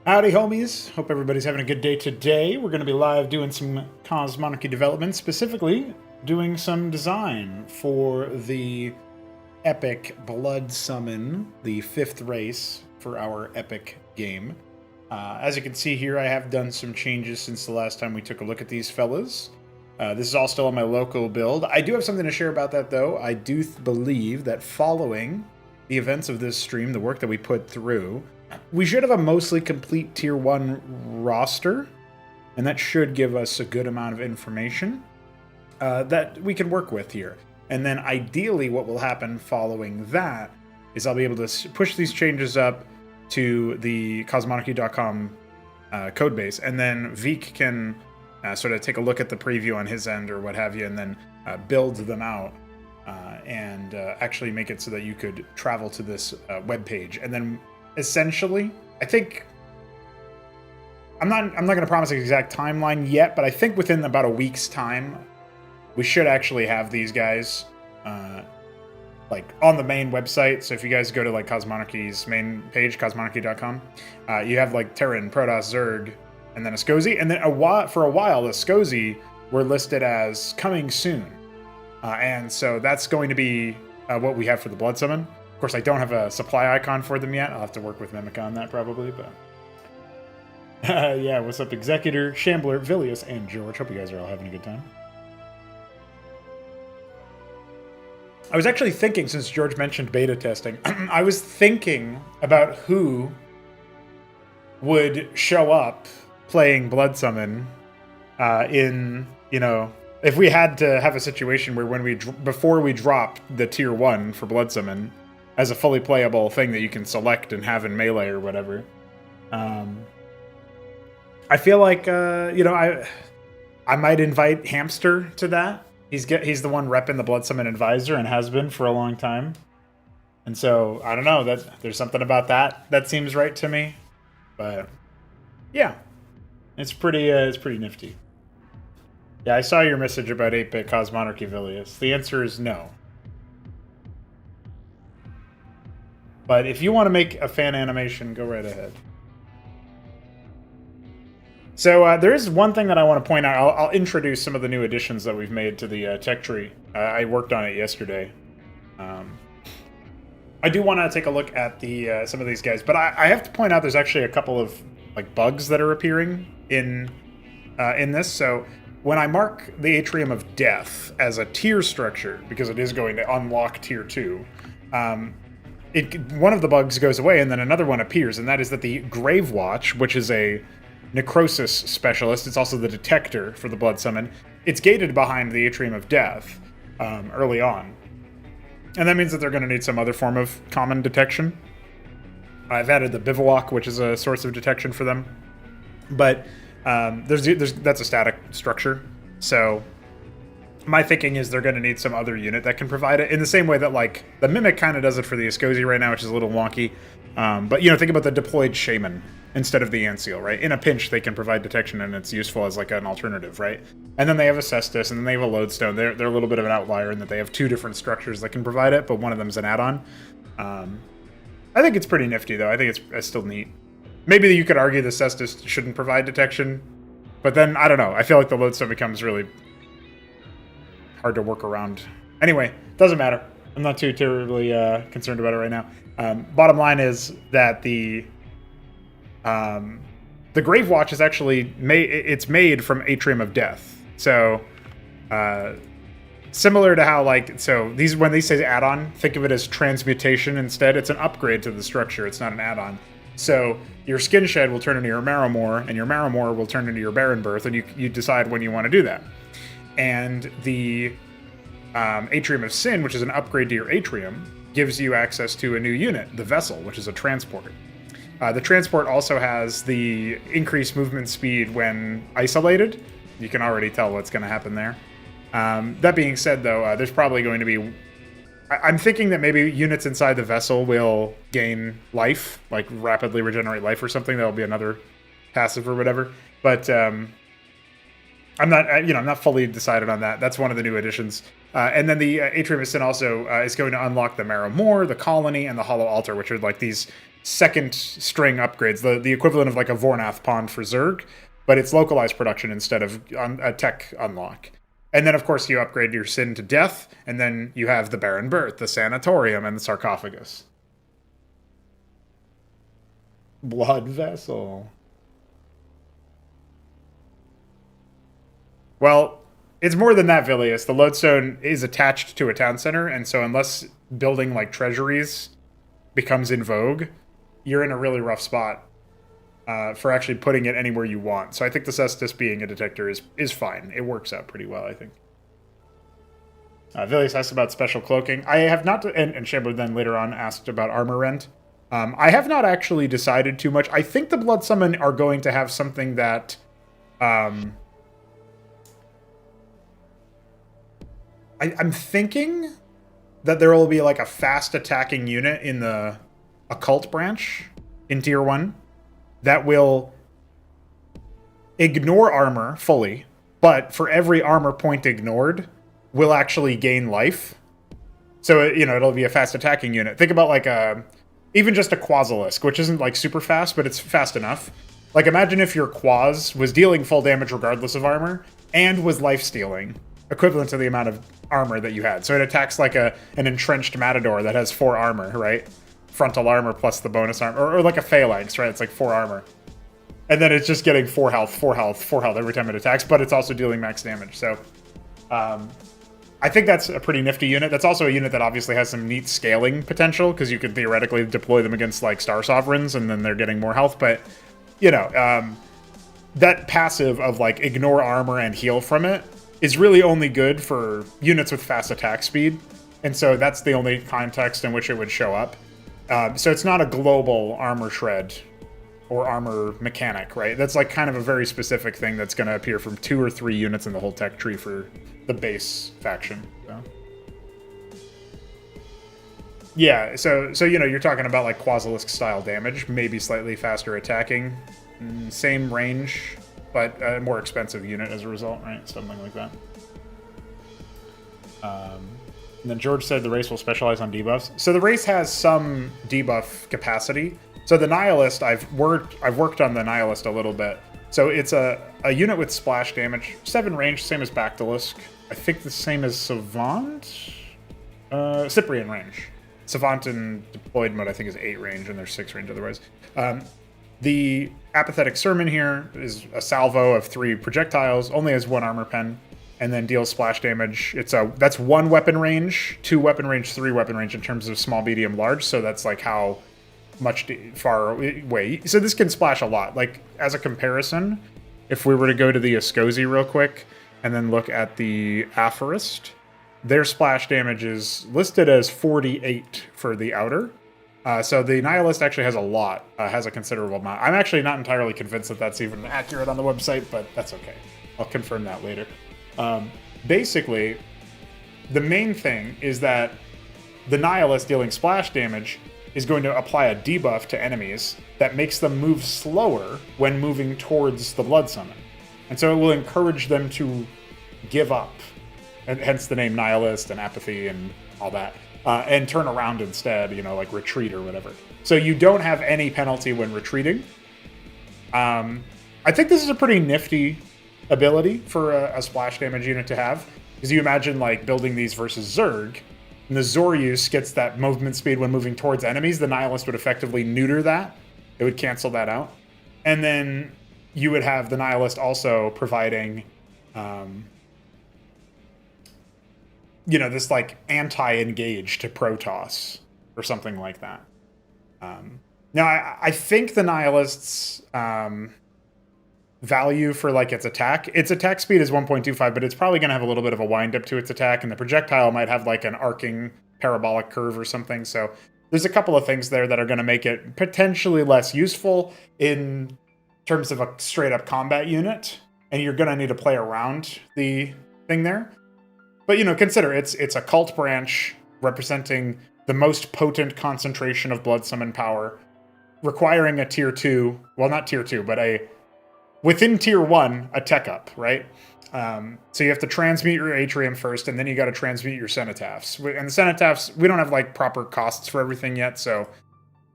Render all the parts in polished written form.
Howdy, homies. Hope everybody's having a good day today. We're going to be live doing some Cosmonarchy development, specifically doing some design for the epic Bloodsummon, the 5th race for our epic game. As you can see here, I have done some changes since the last time we took a look at these fellas. This is all still on my local build. I do have something to share about that, though. I do believe that following the events of this stream, the work that we put through, we should have a mostly complete Tier 1 roster, and that should give us a good amount of information that we can work with here. And then ideally what will happen following that is I'll be able to push these changes up to the cosmonarchy.com codebase, and then Veek can sort of take a look at the preview on his end or what have you, and then build them out and actually make it so that you could travel to this web page. And then essentially, I think I'm not going to promise an exact timeline yet, but I think within about a week's time, we should actually have these guys like on the main website. So if you guys go to like Cosmonarchy's main page, cosmonarchy.com, you have like Terran, Protoss, Zerg, and then Ascozi, and then for a while, Ascozi were listed as coming soon, and so that's going to be what we have for the Bloodsummon. Of course, I don't have a supply icon for them yet. I'll have to work with Mimic on that probably, but... yeah, what's up, Executor, Shambler, Vilius, and George? Hope you guys are all having a good time. I was actually thinking, since George mentioned beta testing, I was thinking about who would show up playing Bloodsummon in, you know... If we had to have a situation where before we drop the Tier 1 for Bloodsummon, as a fully playable thing that you can select and have in Melee or whatever. I feel like, I might invite Hamster to that. He's the one repping the Bloodsummon Advisor and has been for a long time. And so, I don't know, there's something about that seems right to me. But, yeah. It's pretty nifty. Yeah, I saw your message about 8-bit Cosmonarchy, Vilius. The answer is no. But if you want to make a fan animation, go right ahead. So there is one thing that I want to point out. I'll introduce some of the new additions that we've made to the tech tree. I worked on it yesterday. I do want to take a look at some of these guys, but I have to point out there's actually a couple of like bugs that are appearing in this. So when I mark the Atrium of Death as a tier structure, because it is going to unlock Tier 2, one of the bugs goes away and then another one appears, and that is that the Grave Watch, which is a necrosis specialist, it's also the detector for the Bloodsummon, it's gated behind the Atrium of Death early on. And that means that they're going to need some other form of common detection. I've added the Bivouac, which is a source of detection for them. But that's a static structure. So my thinking is they're going to need some other unit that can provide it, in the same way that like the Mimic kind of does it for the Ascozi right now, which is a little wonky. But think about the deployed Shaman instead of the Anceel, right? In a pinch, they can provide detection, and it's useful as like an alternative, right? And then they have a Cestus, and then they have a Lodestone. They're a little bit of an outlier in that they have two different structures that can provide it, but one of them's an add-on. I think it's pretty nifty, though. I think it's still neat. Maybe you could argue the Cestus shouldn't provide detection, but then, I don't know. I feel like the Lodestone becomes really hard to work around. Anyway, doesn't matter. I'm not too terribly concerned about it right now. Bottom line is that the Grave Watch is actually made from Atrium of Death. So similar to how when these say add-on, think of it as transmutation instead. It's an upgrade to the structure. It's not an add-on. So your Skin Shed will turn into your Marrowmore, and your Marrowmore will turn into your Barren Birth, and you decide when you want to do that. And the Atrium of Sin, which is an upgrade to your Atrium, gives you access to a new unit, the Vessel, which is a transport. The transport also has the increased movement speed when isolated. You can already tell what's going to happen there. That being said, though, there's probably going to be... I'm thinking that maybe units inside the Vessel will gain life, like rapidly regenerate life or something. That'll be another passive or whatever. But I'm not, I'm not fully decided on that. That's one of the new additions. And then the Atrium of Sin also is going to unlock the Marrow Moor, the Colony, and the Hollow Altar, which are like these second string upgrades, the equivalent of like a Vornath Pond for Zerg, but it's localized production instead of a tech unlock. And then, of course, you upgrade your Sin to Death, and then you have the Barren Birth, the Sanatorium, and the Sarcophagus. Blood Vessel. Well, it's more than that, Vilius. The lodestone is attached to a town center, and so unless building like treasuries becomes in vogue, you're in a really rough spot for actually putting it anywhere you want. So I think the Cestus being a detector is fine. It works out pretty well, I think. Vilius asked about special cloaking. I have not, and Shambler then later on asked about armor rend. I have not actually decided too much. I think the Bloodsummon are going to have something that... I'm thinking that there will be like a fast attacking unit in the occult branch in tier 1 that will ignore armor fully, but for every armor point ignored, will actually gain life. So, it'll be a fast attacking unit. Think about like even just a Quasilisk, which isn't like super fast, but it's fast enough. Like imagine if your Quas was dealing full damage regardless of armor and was life stealing, equivalent to the amount of armor that you had. So it attacks like an entrenched Matador that has 4 armor, right? Frontal armor plus the bonus armor, or like a Phalanx, right? It's like 4 armor. And then it's just getting 4 health, 4 health, 4 health every time it attacks, but it's also dealing max damage. So I think that's a pretty nifty unit. That's also a unit that obviously has some neat scaling potential, because you could theoretically deploy them against like Star Sovereigns, and then they're getting more health. But, that passive of like ignore armor and heal from it is really only good for units with fast attack speed. And so that's the only context in which it would show up. So it's not a global armor shred or armor mechanic, right? That's like kind of a very specific thing that's going to appear from 2 or 3 units in the whole tech tree for the base faction. So. Yeah, so you're talking about like Quasilisk style damage, maybe slightly faster attacking, same range, but a more expensive unit as a result, right? Something like that. And then George said the race will specialize on debuffs. So the race has some debuff capacity. So the Nihilist, I've worked on the Nihilist a little bit. So it's a unit with splash damage, 7 range, same as Bactylisk. I think the same as Savant? Cyprian range. Savant in deployed mode I think is 8 range, and there's 6 range otherwise. The Apathetic Sermon here is a salvo of 3 projectiles, only has 1 armor pen, and then deals splash damage. That's 1 weapon range, 2 weapon range, 3 weapon range in terms of small, medium, large. So that's like how much far away. So this can splash a lot. Like as a comparison, if we were to go to the Ascosi real quick and then look at the Aphorist, their splash damage is listed as 48 for the outer. So the Nihilist actually has a lot, has a considerable amount. I'm actually not entirely convinced that that's even accurate on the website, but that's okay. I'll confirm that later. Basically, the main thing is that the Nihilist dealing splash damage is going to apply a debuff to enemies that makes them move slower when moving towards the Bloodsummon. And so it will encourage them to give up, and hence the name Nihilist and Apathy and all that. And turn around instead, like retreat or whatever. So you don't have any penalty when retreating. I think this is a pretty nifty ability for a splash damage unit to have. Because you imagine like building these versus Zerg, and the Zorius gets that movement speed when moving towards enemies. The Nihilist would effectively neuter that. It would cancel that out. And then you would have the Nihilist also providing... this like anti-engage to Protoss or something like that. Now, I think the Nihilist's value for like its attack speed is 1.25, but it's probably going to have a little bit of a wind up to its attack, and the projectile might have like an arcing parabolic curve or something. So there's a couple of things there that are going to make it potentially less useful in terms of a straight up combat unit, and you're going to need to play around the thing there. But, consider it's a cult branch representing the most potent concentration of Bloodsummon power, requiring a tier 2, well, not tier 2, but a within tier 1, a tech up, right? So you have to transmute your atrium first, and then you got to transmute your cenotaphs. And the cenotaphs, we don't have like proper costs for everything yet, so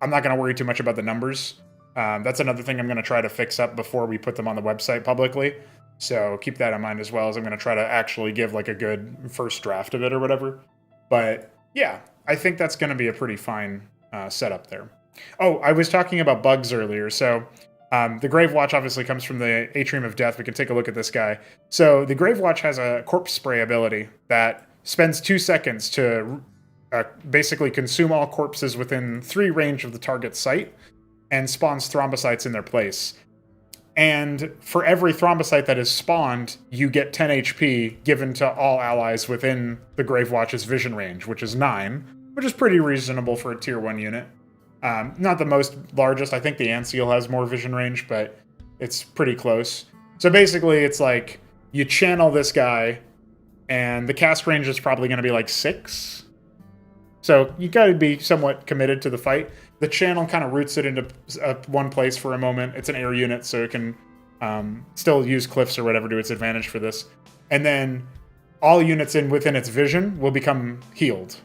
I'm not going to worry too much about the numbers. That's another thing I'm going to try to fix up before we put them on the website publicly. So keep that in mind as well, as I'm going to try to actually give like a good first draft of it or whatever. But yeah, I think that's going to be a pretty fine setup there. Oh, I was talking about bugs earlier. So the Grave Watch obviously comes from the Atrium of Death. We can take a look at this guy. So the Grave Watch has a corpse spray ability that spends 2 seconds to basically consume all corpses within 3 range of the target's site and spawns thrombocytes in their place. And for every thrombocyte that is spawned, you get 10 HP given to all allies within the Grave Watch's vision range, which is 9, which is pretty reasonable for a tier 1 unit. Not the most largest. I think the Antseal has more vision range, but it's pretty close. So basically, it's like you channel this guy, and the cast range is probably going to be like 6. So you got to be somewhat committed to the fight. The channel kind of roots it into one place for a moment. It's an air unit, so it can still use cliffs or whatever to its advantage for this. And then all units within its vision will become healed.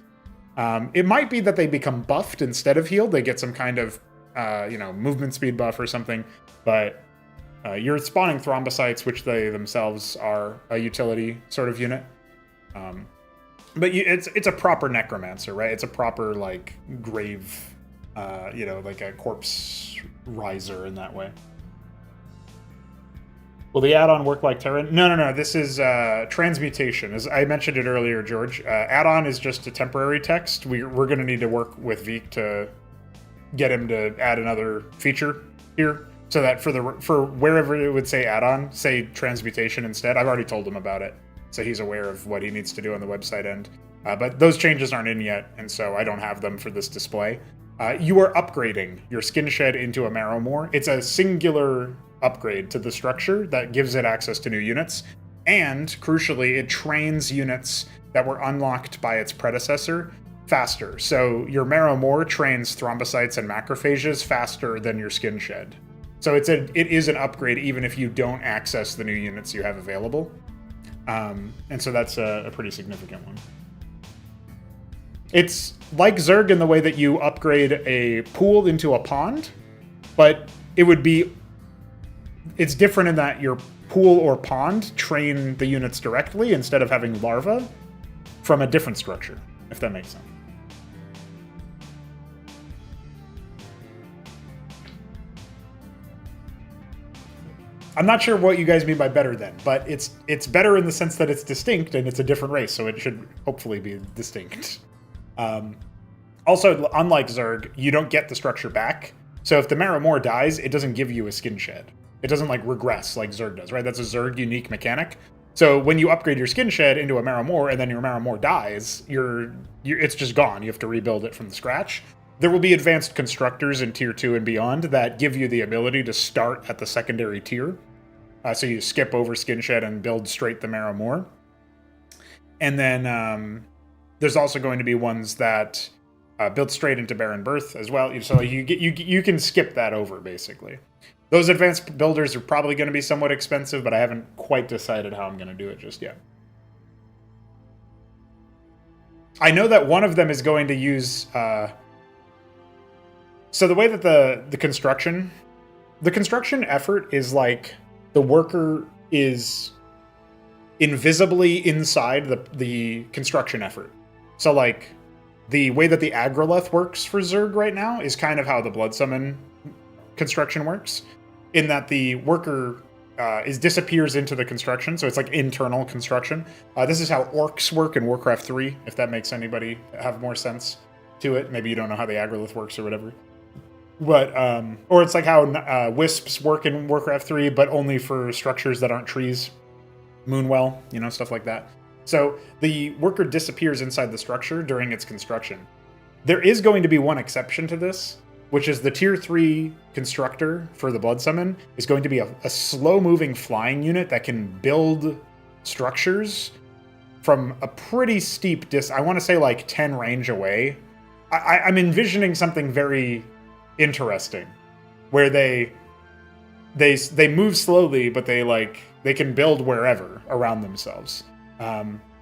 It might be that they become buffed instead of healed. They get some kind of movement speed buff or something. But you're spawning thrombocytes, which they themselves are a utility sort of unit. But it's a proper necromancer, right? It's a proper like grave, like a corpse riser in that way. Will the add-on work like Terran? No. This is transmutation. As I mentioned it earlier, George. Add-on is just a temporary text. We're going to need to work with Veek to get him to add another feature here, so that for wherever it would say add-on, say transmutation instead. I've already told him about it, so he's aware of what he needs to do on the website end. But those changes aren't in yet, and so I don't have them for this display. You are upgrading your skin shed into a Marrowmore. It's a singular upgrade to the structure that gives it access to new units, and crucially, it trains units that were unlocked by its predecessor faster. So your Marrowmore trains thrombocytes and macrophages faster than your skin shed. So it is an upgrade even if you don't access the new units you have available. And so that's a pretty significant one. It's like Zerg in the way that you upgrade a pool into a pond, but it's different in that your pool or pond train the units directly instead of having larvae from a different structure, if that makes sense. I'm not sure what you guys mean by better then, but it's better in the sense that it's distinct and it's a different race, so it should hopefully be distinct. Also, unlike Zerg, you don't get the structure back. So if the Marrowmore dies, it doesn't give you a skin shed. It doesn't like regress like Zerg does, right? That's a Zerg unique mechanic. So when you upgrade your skin shed into a Marrowmore and then your Marrowmore dies, it's just gone. You have to rebuild it from the scratch. There will be advanced constructors in tier 2 and beyond that give you the ability to start at the secondary tier. So you skip over skin shed and build straight the Marrowmore. And then there's also going to be ones that build straight into Barren Birth as well. So you can skip that over, basically. Those advanced builders are probably going to be somewhat expensive, but I haven't quite decided how I'm going to do it just yet. I know that one of them is going to use... So the way that the construction effort is like the worker is invisibly inside the construction effort. So like the way that the Agrolith works for Zerg right now is kind of how the Bloodsummon construction works, in that the worker disappears into the construction, so it's like internal construction. This is how orcs work in Warcraft 3, if that makes anybody have more sense to it. Maybe you don't know how the Agrolith works or whatever. But or it's like how wisps work in Warcraft 3, but only for structures that aren't trees. Moonwell, stuff like that. So the worker disappears inside the structure during its construction. There is going to be one exception to this, which is the tier 3 constructor for the Bloodsummon is going to be a slow-moving flying unit that can build structures from a pretty steep I want to say like 10 range away. I'm envisioning something very interesting, where they they move slowly, but they can build wherever around themselves.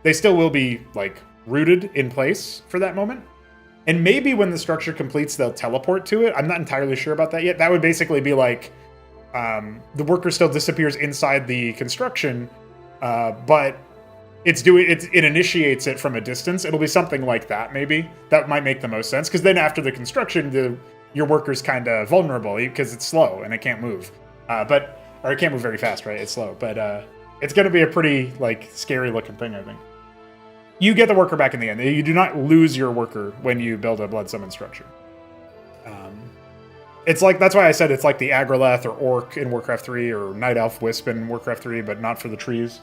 They still will be like rooted in place for that moment. And maybe when the structure completes, they'll teleport to it. I'm not entirely sure about that yet. That would basically be like the worker still disappears inside the construction, but it initiates it from a distance. It'll be something like that, maybe. That might make the most sense, because then after the construction, your worker's kind of vulnerable because it's slow and it can't move. Or it can't move very fast, right? It's slow. But it's going to be a pretty like scary looking thing, I think. You get the worker back in the end. You do not lose your worker when you build a Bloodsummon structure. It's like, that's why I said it's like the Agroleth or Orc in Warcraft 3 or Night Elf Wisp in Warcraft 3, but not for the trees.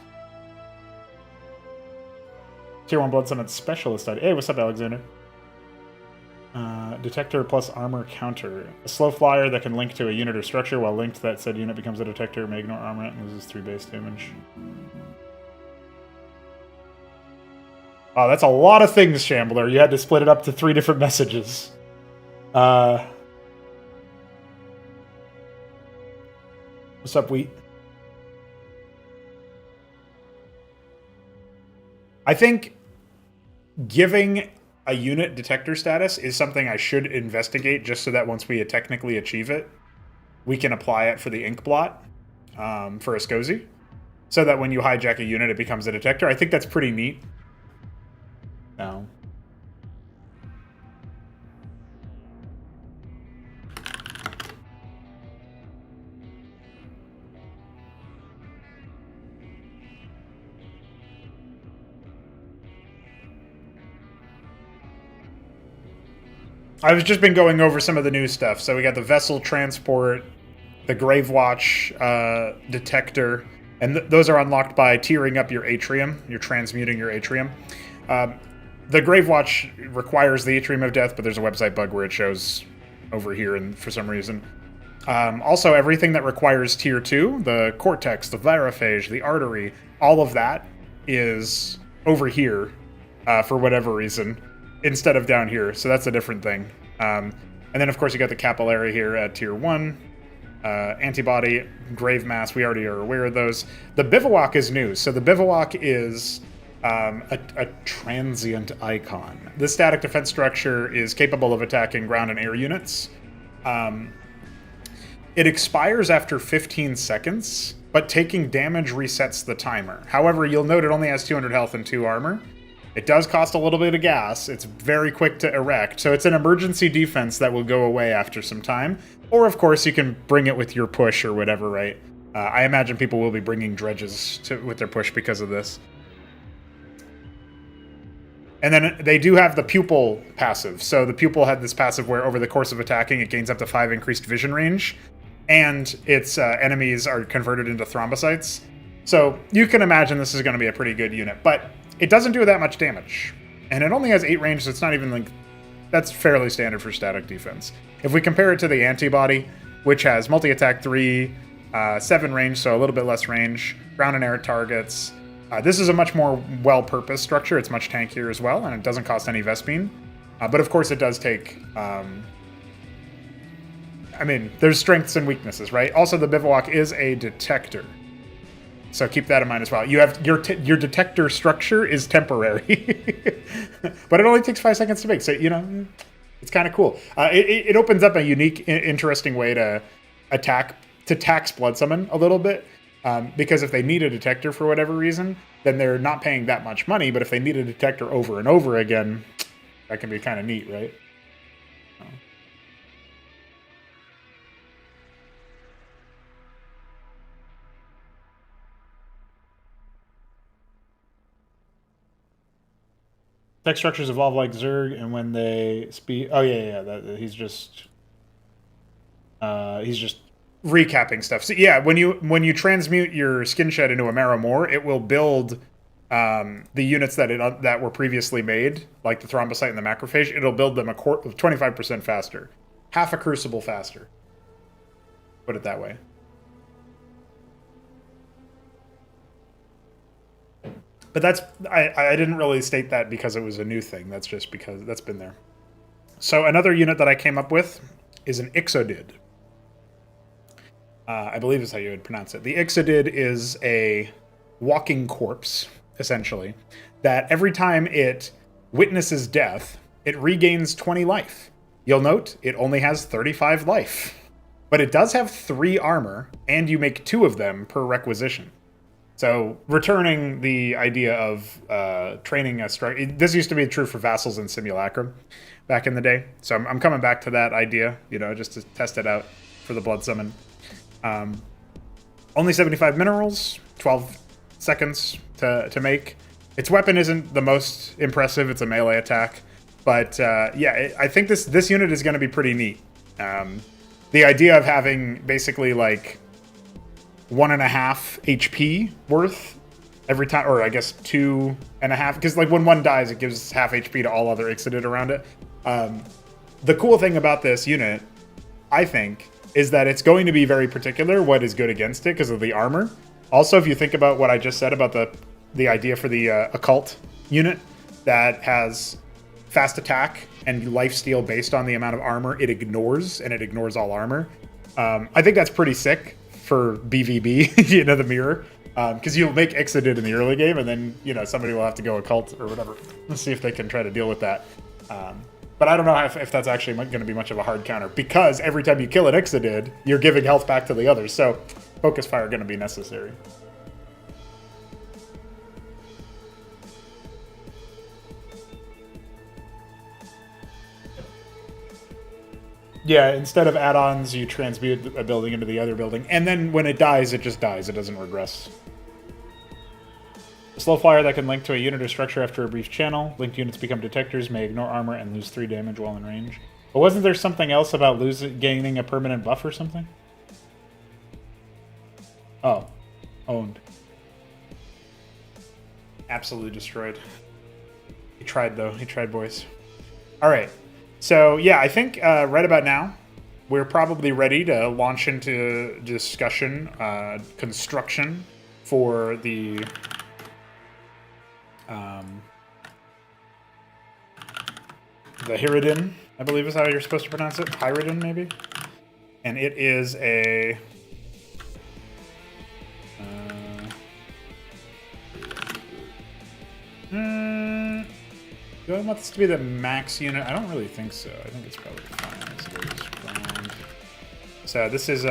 Tier 1 Bloodsummon Specialist study. Hey, what's up, Alexander? Detector plus armor counter. A slow flyer that can link to a unit or structure. While linked to that said unit becomes a detector, may ignore armor and loses 3 base damage. Oh, that's a lot of things, Shambler. You had to split it up to 3 different messages. What's up, Wheat? I think giving a unit detector status is something I should investigate, just so that once we technically achieve it, we can apply it for the ink blot for Escozy, so that when you hijack a unit, it becomes a detector. I think that's pretty neat. No. I've just been going over some of the new stuff. So we got the vessel transport, the Grave Watch detector, and those are unlocked by tiering up your atrium. You're transmuting your atrium. The Grave Watch requires the Atrium of Death, but there's a website bug where it shows over here and for some reason. Also, everything that requires Tier 2, the Cortex, the Virophage, the Artery, all of that is over here for whatever reason, instead of down here. So that's a different thing. And then, of course, you got the Capillary here at Tier 1. Antibody, Grave Mass, we already are aware of those. The Bivouac is new. So the Bivouac is a transient icon. This static defense structure is capable of attacking ground and air units. It expires after 15 seconds, but taking damage resets the timer. However, you'll note it only has 200 health and 2 armor. It does cost a little bit of gas. It's very quick to erect, so it's an emergency defense that will go away after some time. Or, of course, you can bring it with your push or whatever, right? I imagine people will be bringing dredges with their push because of this. And then they do have the Pupil passive. So the Pupil had this passive where over the course of attacking, it gains up to 5 increased vision range, and its enemies are converted into thrombocytes. So you can imagine this is going to be a pretty good unit, but it doesn't do that much damage. And it only has 8 range, so it's not even like... That's fairly standard for static defense. If we compare it to the Antibody, which has multi-attack 3, 7 range, so a little bit less range, ground and air targets... this is a much more well-purposed structure. It's much tankier as well, and it doesn't cost any Vespine. But of course it does take... I mean, there's strengths and weaknesses, right? Also, the Bivouac is a detector. So keep that in mind as well. You have your detector structure is temporary. But it only takes 5 seconds to make, so, you know, it's kind of cool. It opens up a unique, interesting way to tax Bloodsummon a little bit. Because if they need a detector for whatever reason, then they're not paying that much money. But if they need a detector over and over again, that can be kind of neat, right? Tech structures evolve like Zerg, and when they speed... Oh, yeah. He's just recapping stuff. So yeah, when you transmute your skin shed into a marrow more, it will build the units that were previously made, like the thrombocyte and the macrophage. It'll build them 25% faster, half a crucible faster. Put it that way. But that's I didn't really state that because it was a new thing. That's just because that's been there. So another unit that I came up with is an Ixodid. I believe is how you would pronounce it. The Ixodid is a walking corpse, essentially, that every time it witnesses death, it regains 20 life. You'll note it only has 35 life. But it does have 3 armor, and you make 2 of them per requisition. So returning the idea of training a strike. This used to be true for vassals in Simulacrum back in the day. So I'm coming back to that idea, just to test it out for the Bloodsummon. Only 75 minerals, 12 seconds to make. Its weapon isn't the most impressive. It's a melee attack. But yeah, I think this unit is going to be pretty neat. The idea of having basically like 1.5 HP worth every time, or I guess 2.5, because like when one dies, it gives half HP to all other Ixodid around it. The cool thing about this unit, I think, is that it's going to be very particular what is good against it because of the armor. Also, if you think about what I just said about the idea for the occult unit that has fast attack and lifesteal based on the amount of armor it ignores, and it ignores all armor. I think that's pretty sick for BVB, the mirror. Because you'll make Ixodid in the early game, and then, somebody will have to go occult or whatever. Let's see if they can try to deal with that. But I don't know if that's actually going to be much of a hard counter, because every time you kill an Ixodid, you're giving health back to the others. So Focus Fire going to be necessary. Yeah, instead of add-ons, you transmute a building into the other building. And then when it dies, it just dies. It doesn't regress. A slow flyer that can link to a unit or structure after a brief channel. Linked units become detectors, may ignore armor, and lose 3 damage while in range. But wasn't there something else about gaining a permanent buff or something? Oh. Owned. Absolutely destroyed. He tried, though. He tried, boys. Alright. So, yeah, I think right about now, we're probably ready to launch into discussion, construction for the Hiridin, I believe is how you're supposed to pronounce it. Hiridin, maybe? And it is a... do I want this to be the max unit? I don't really think so. I think it's probably fine as it is. So this is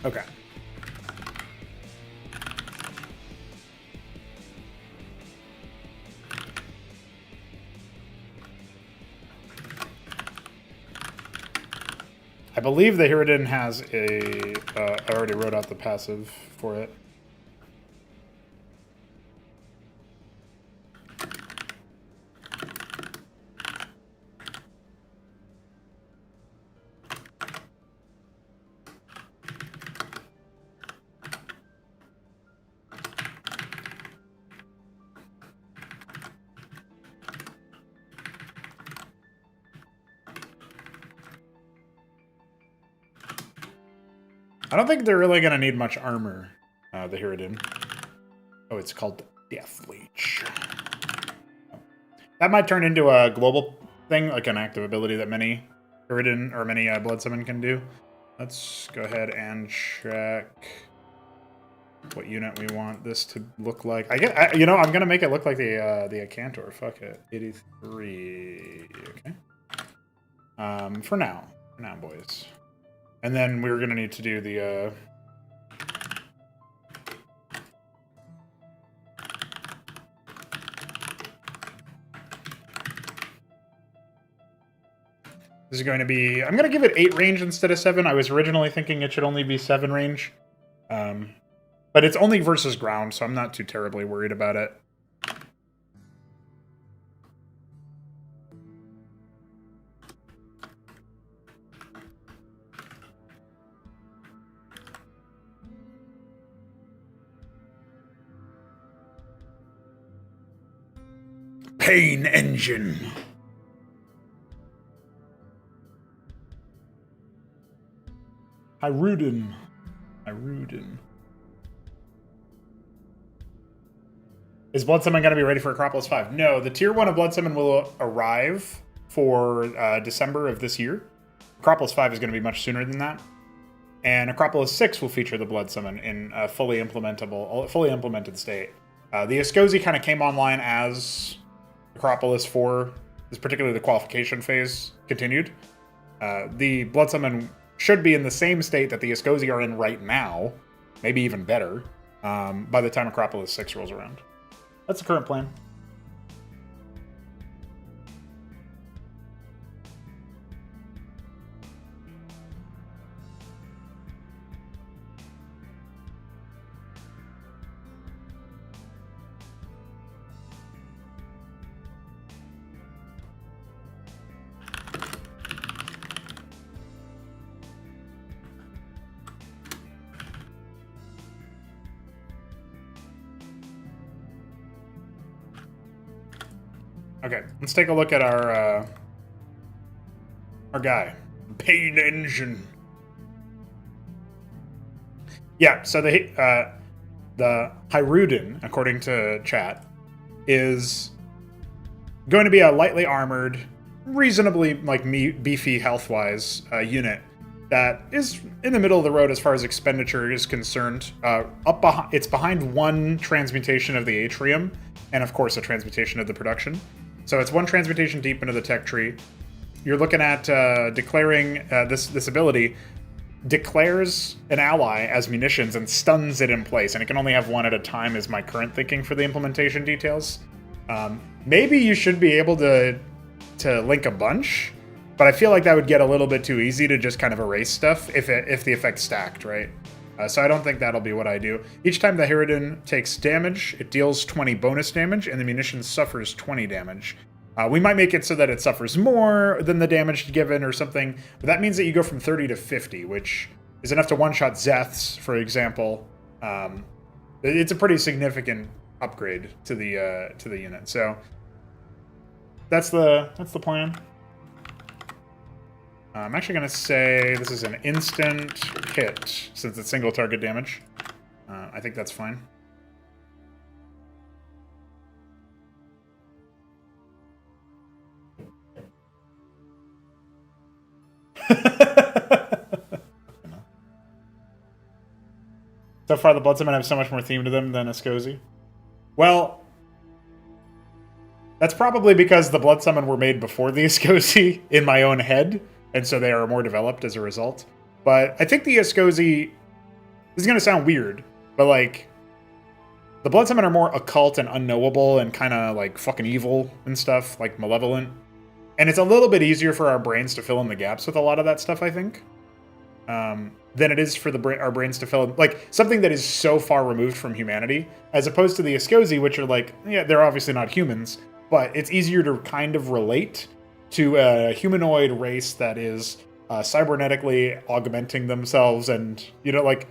okay. I believe the Hiridin has a... I already wrote out the passive for it. I don't think they're really going to need much armor, the Hiridin. Oh, it's called Death Leech. That might turn into a global thing, like an active ability that many Hiridin or many Bloodsummon can do. Let's go ahead and check what unit we want this to look like. I'm going to make it look like the Acantor. Fuck it. 83. Okay. For now, boys. And then we're going to need to do the... This is going to be... I'm going to give it 8 range instead of 7. I was originally thinking it should only be 7 range. But it's only versus ground, so I'm not too terribly worried about it. Pain Engine. Hyruden. Is Bloodsummon going to be ready for Acropolis 5? No, the Tier 1 of Bloodsummon will arrive for December of this year. Acropolis 5 is going to be much sooner than that. And Acropolis 6 will feature the Bloodsummon in a fully implemented state. The Escozi kind of came online as Acropolis 4, particularly the qualification phase, continued. The Bloodsummon should be in the same state that the Escozi are in right now, maybe even better, by the time Acropolis 6 rolls around. That's the current plan. Okay, let's take a look at our guy, Pain Engine. Yeah, so the Hyruden, according to chat, is going to be a lightly armored, reasonably beefy health-wise unit that is in the middle of the road as far as expenditure is concerned. It's behind one transmutation of the Atrium, and of course a transmutation of the production. So it's one transmutation deep into the tech tree. You're looking at declaring this ability declares an ally as munitions and stuns it in place, and it can only have one at a time is my current thinking for the implementation details. Maybe you should be able to link a bunch, but I feel like that would get a little bit too easy to just kind of erase stuff if the effect's stacked, right? So I don't think that'll be what I do. Each time the Hyruden takes damage, it deals 20 bonus damage, and the munition suffers 20 damage. We might make it so that it suffers more than the damage given or something, but that means that you go from 30 to 50, which is enough to one-shot Zeths, for example. It's a pretty significant upgrade to the unit. So that's the plan. I'm actually going to say this is an instant hit, since it's single target damage. I think that's fine. So far, the Bloodsummon have so much more theme to them than Escozi. Well, that's probably because the Bloodsummon were made before the Escozi in my own head, and so they are more developed as a result. But I think the Escozi, this is going to sound weird, but like, the Bloodsummon are more occult and unknowable and kind of like fucking evil and stuff, like malevolent. And it's a little bit easier for our brains to fill in the gaps with a lot of that stuff, I think, than it is for our brains to fill in, like, something that is so far removed from humanity, as opposed to the Escozi, which are like, yeah, they're obviously not humans, but it's easier to kind of relate to a humanoid race that is cybernetically augmenting themselves, and, you know, like,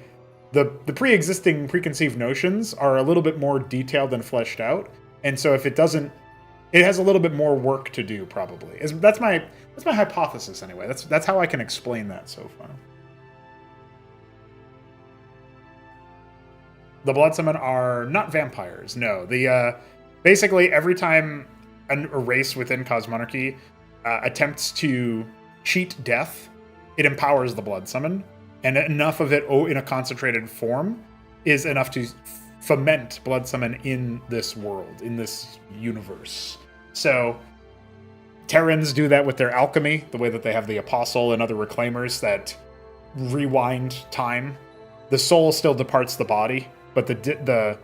the pre-existing preconceived notions are a little bit more detailed and fleshed out, and so if it doesn't, it has a little bit more work to do, probably. That's my hypothesis, anyway. That's how I can explain that so far. The Bloodsummon are not vampires, no. Basically, every time a race within Cosmonarchy attempts to cheat death, it empowers the Bloodsummon, and enough of it in a concentrated form is enough to foment Bloodsummon in this world, in this universe. So Terrans do that with their alchemy, the way that they have the Apostle and other Reclaimers that rewind time. The soul still departs the body, but the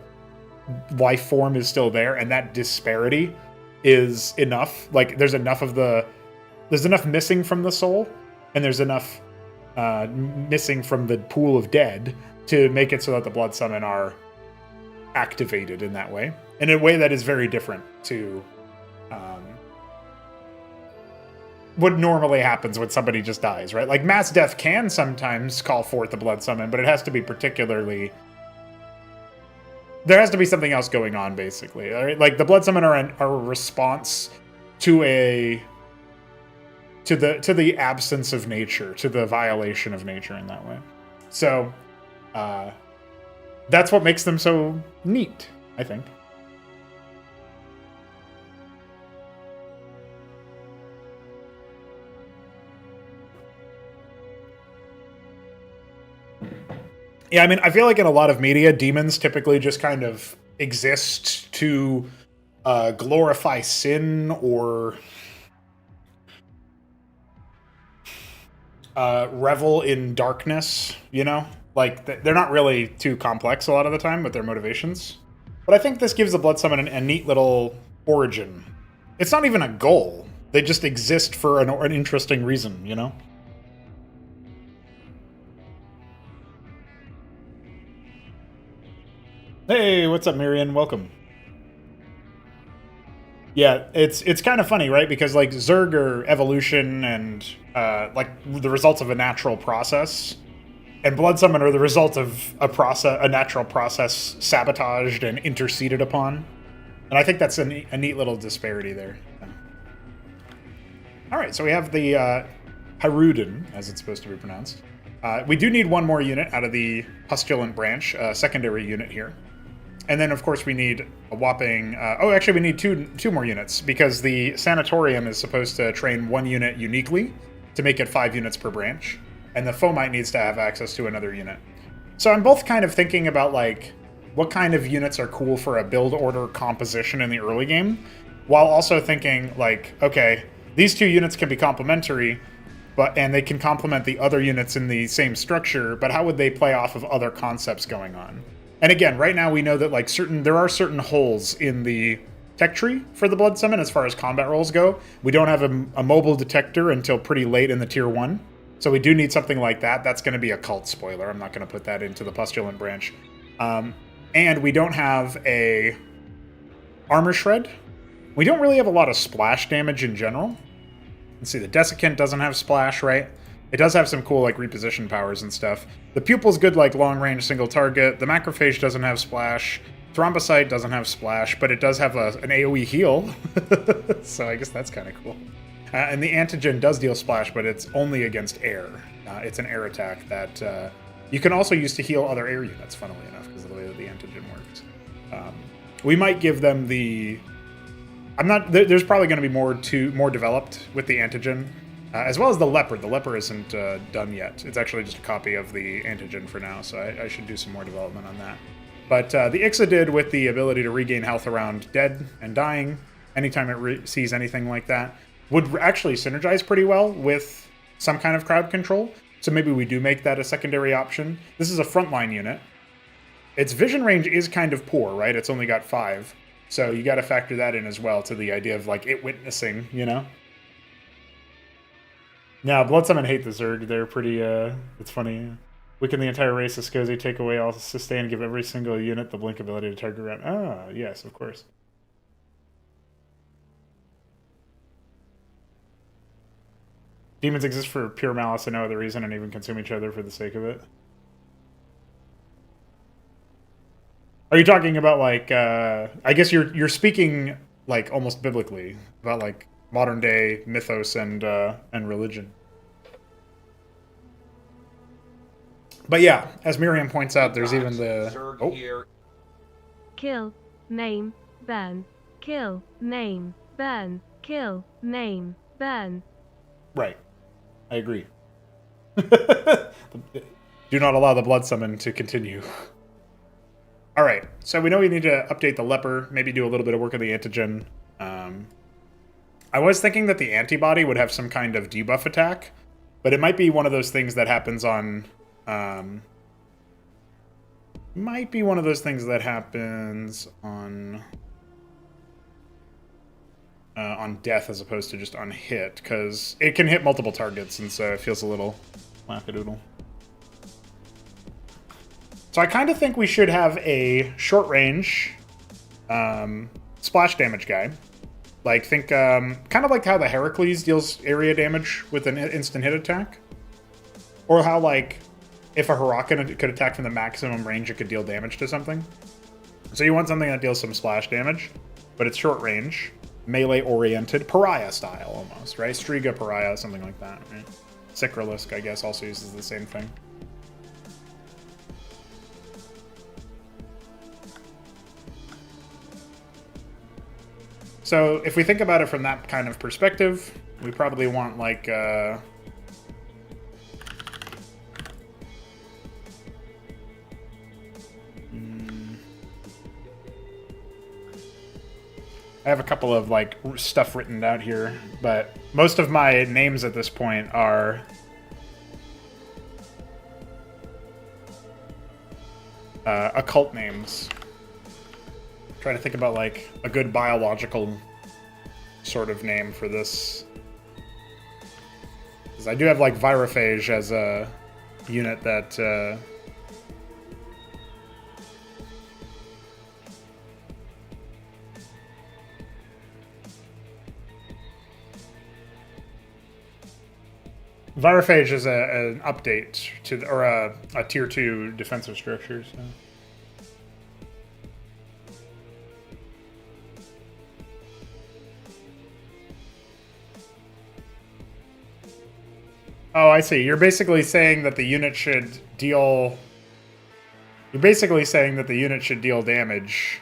life form is still there, and that disparity is enough. Like, there's enough missing from the soul, and there's enough missing from the pool of dead to make it so that the Bloodsummon are activated in that way, in a way that is very different to what normally happens when somebody just dies, right? Like, mass death can sometimes call forth the Bloodsummon, but it has to be particularly... There has to be something else going on, basically. Right? Like, the Bloodsummon are a response to the absence of nature, to the violation of nature in that way. So that's what makes them so neat, I think. Yeah, I mean, I feel like in a lot of media, demons typically just kind of exist to glorify sin or revel in darkness, you know? Like, they're not really too complex a lot of the time with their motivations. But I think this gives the Bloodsummon a neat little origin. It's not even a goal. They just exist for an interesting reason, you know? Hey, what's up, Miriam? Welcome. Yeah, it's kind of funny, right? Because like Zerg are evolution and like the results of a natural process, and Bloodsummon are the result of a natural process sabotaged and interceded upon. And I think that's a neat little disparity there. All right, so we have the Haruden, as it's supposed to be pronounced. We do need one more unit out of the Postulant branch, secondary unit here. And then, of course, we need a whopping... oh, actually, we need two more units, because the Sanatorium is supposed to train one unit uniquely to make it 5 units per branch, and the Fomite needs to have access to another unit. So I'm both kind of thinking about, like, what kind of units are cool for a build order composition in the early game, while also thinking, like, okay, these 2 units can be complementary, and they can complement the other units in the same structure, but how would they play off of other concepts going on? And again, right now we know that like there are certain holes in the tech tree for the Bloodsummon as far as combat roles go. We don't have a mobile detector until pretty late in the tier 1. So we do need something like that. That's going to be a cult spoiler. I'm not going to put that into the Postulant branch. And we don't have a armor shred. We don't really have a lot of splash damage in general. Let's see, the Desiccant doesn't have splash, right? It does have some cool, like, reposition powers and stuff. The Pupil's good, like, long-range single target. The Macrophage doesn't have splash. Thrombocyte doesn't have splash, but it does have an AoE heal. So I guess that's kind of cool. And the Antigen does deal splash, but it's only against air. It's an air attack that you can also use to heal other air units, funnily enough, because of the way that the Antigen works. We might give them the... There's probably going to be more developed with the Antigen. As well as the Leper. The Leper isn't done yet. It's actually just a copy of the Antigen for now, so I should do some more development on that. But the Ixodid, with the ability to regain health around dead and dying, anytime it sees anything like that, would actually synergize pretty well with some kind of crowd control. So maybe we do make that a secondary option. This is a frontline unit. Its vision range is kind of poor, right? It's only got 5. So you got to factor that in as well to the idea of like it witnessing, you know? Yeah, Bloodsummon hate the Zerg. They're pretty, it's funny. Weaken the entire race of Skozi, take away all sustain, give every single unit the blink ability to target around. Ah, yes, of course. Demons exist for pure malice and no other reason, and even consume each other for the sake of it. Are you talking about, like, I guess you're speaking, like, almost biblically, about, like, modern day mythos and religion. But yeah, as Miriam points out, there's even the Kill, name, burn. Kill, name, burn. Kill, name, burn. Right. I agree. Do not allow the Bloodsummon to continue. Alright, so we know we need to update the Leper, maybe do a little bit of work on the Antigen. I was thinking that the antibody would have some kind of debuff attack, but it might be one of those things that happens on... might be one of those things that happens on death as opposed to just on hit, because it can hit multiple targets, and so it feels a little wackadoodle. So I kind of think we should have a short-range splash damage guy. Like, think, kind of like how the Heracles deals area damage with an instant hit attack. Or how, like, if a Huracan could attack from the maximum range, it could deal damage to something. So you want something that deals some splash damage, but it's short range, melee-oriented, Pariah style almost, right? Striga Pariah, something like that, right? Sycralisk, I guess, also uses the same thing. So if we think about it from that kind of perspective, we probably want like I have a couple of like stuff written out here, but most of my names at this point are occult names. Trying to think about like a good biological sort of name for this. Because I do have like virophage as a unit that virophage is an update to or a tier 2 defensive structure. So. Oh, I see. You're basically saying that the unit should deal. You're basically saying that the unit should deal damage.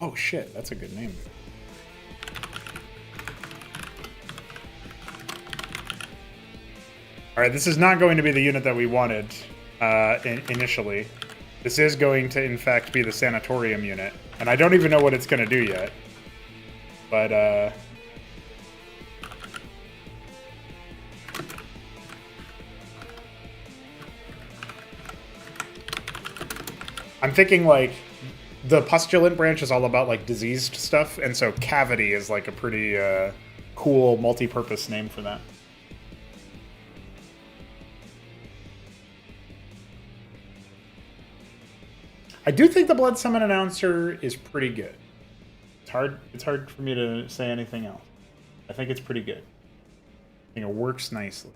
Oh shit, that's a good name. Alright, this is not going to be the unit that we wanted initially. This is going to, in fact, be the sanatorium unit. And I don't even know what it's going to do yet. But, I'm thinking, like, the postulant branch is all about, like, diseased stuff, and so cavity is, like, a pretty cool multi-purpose name for that. I do think the Bloodsummon announcer is pretty good. It's hard for me to say anything else. I think it's pretty good. I think it works nicely.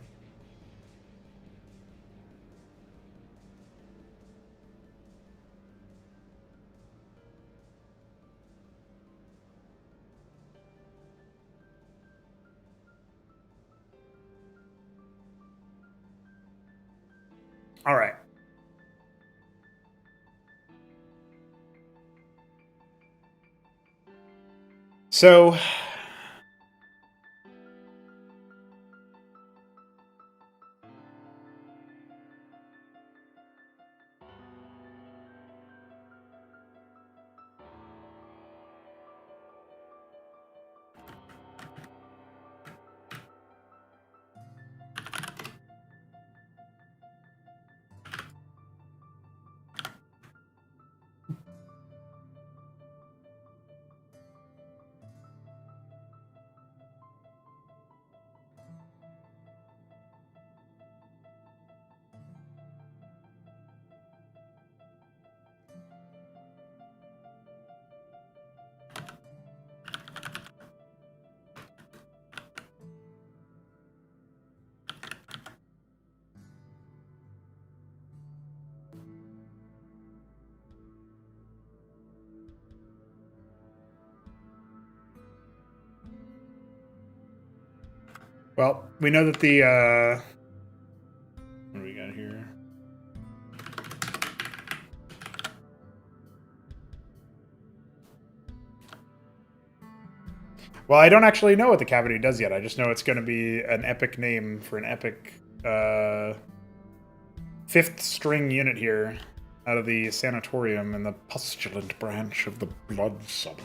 All right. So, well, we know that the, what do we got here? Well, I don't actually know what the cavity does yet. I just know it's going to be an epic name for an epic 5th string unit here out of the sanatorium and the postulant branch of the Bloodsummon.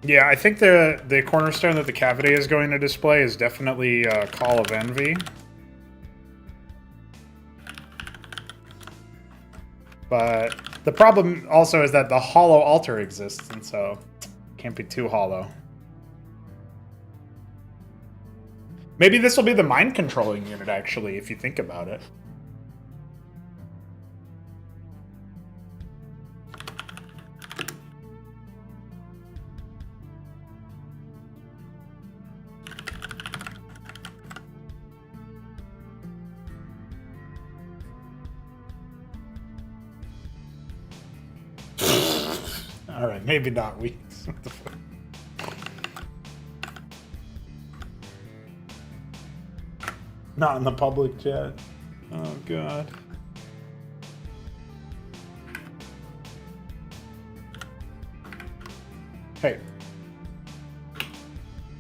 Yeah, I think the cornerstone that the cavity is going to display is definitely Call of Envy. But the problem also is that the hollow altar exists, and so Can't be too hollow. Maybe this will be the mind controlling unit, actually, if you think about it. Alright, maybe not weeks. What the fuck? Not in the public chat. Oh, God. Hey.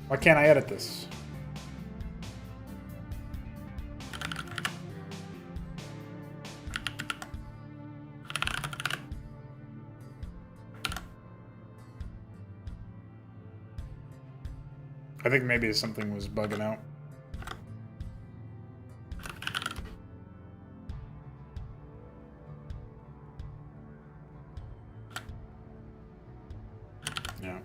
Why can't I edit this? I think maybe something was bugging out. Yeah.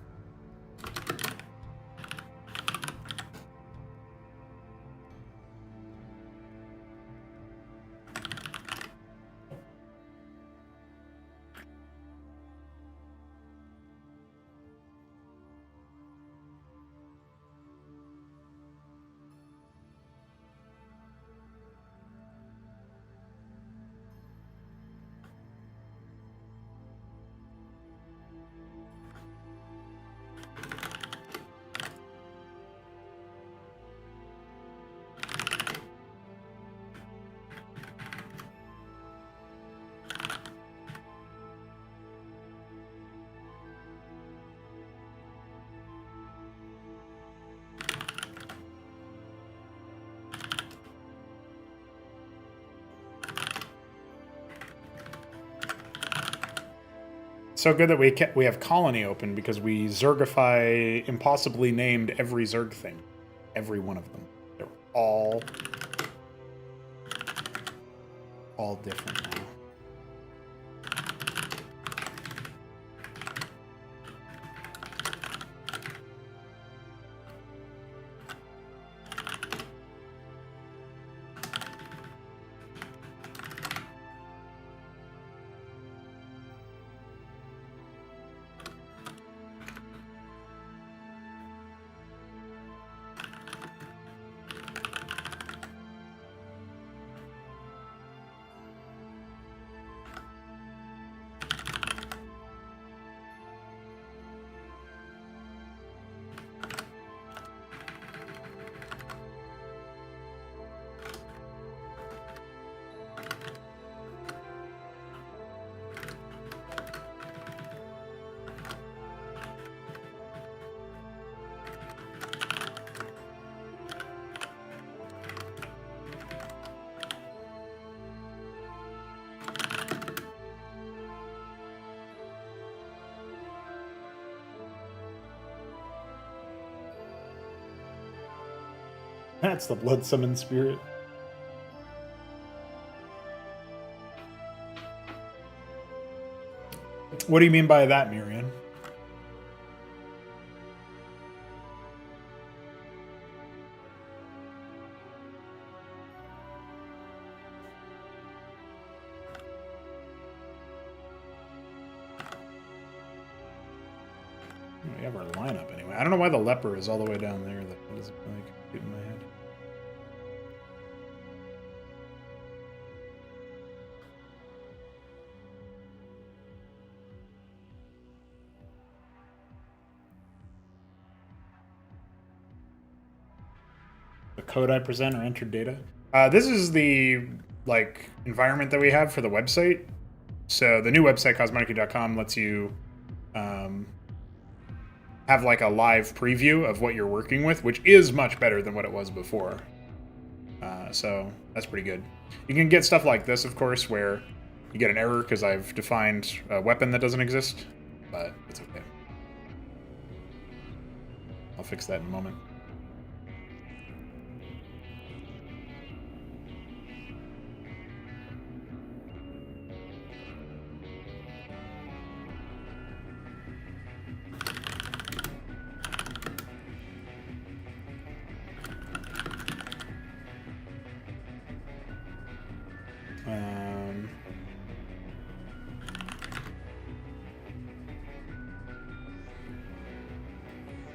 So good that we have Colony open because we Zergify impossibly named every Zerg thing. Every one of them. They're all different now. That's the Bloodsummon spirit. What do you mean by that, Miriam? We have our lineup anyway. I don't know why the leper is all the way down there. That doesn't really compute in my head. The code I present or entered data. This is the environment that we have for the website. So the new website, cosmonarchy.com, lets you have like a live preview of what you're working with, which is much better than what it was before. So that's pretty good. You can get stuff like this, of course, where you get an error because I've defined a weapon that doesn't exist, but it's okay. I'll fix that in a moment.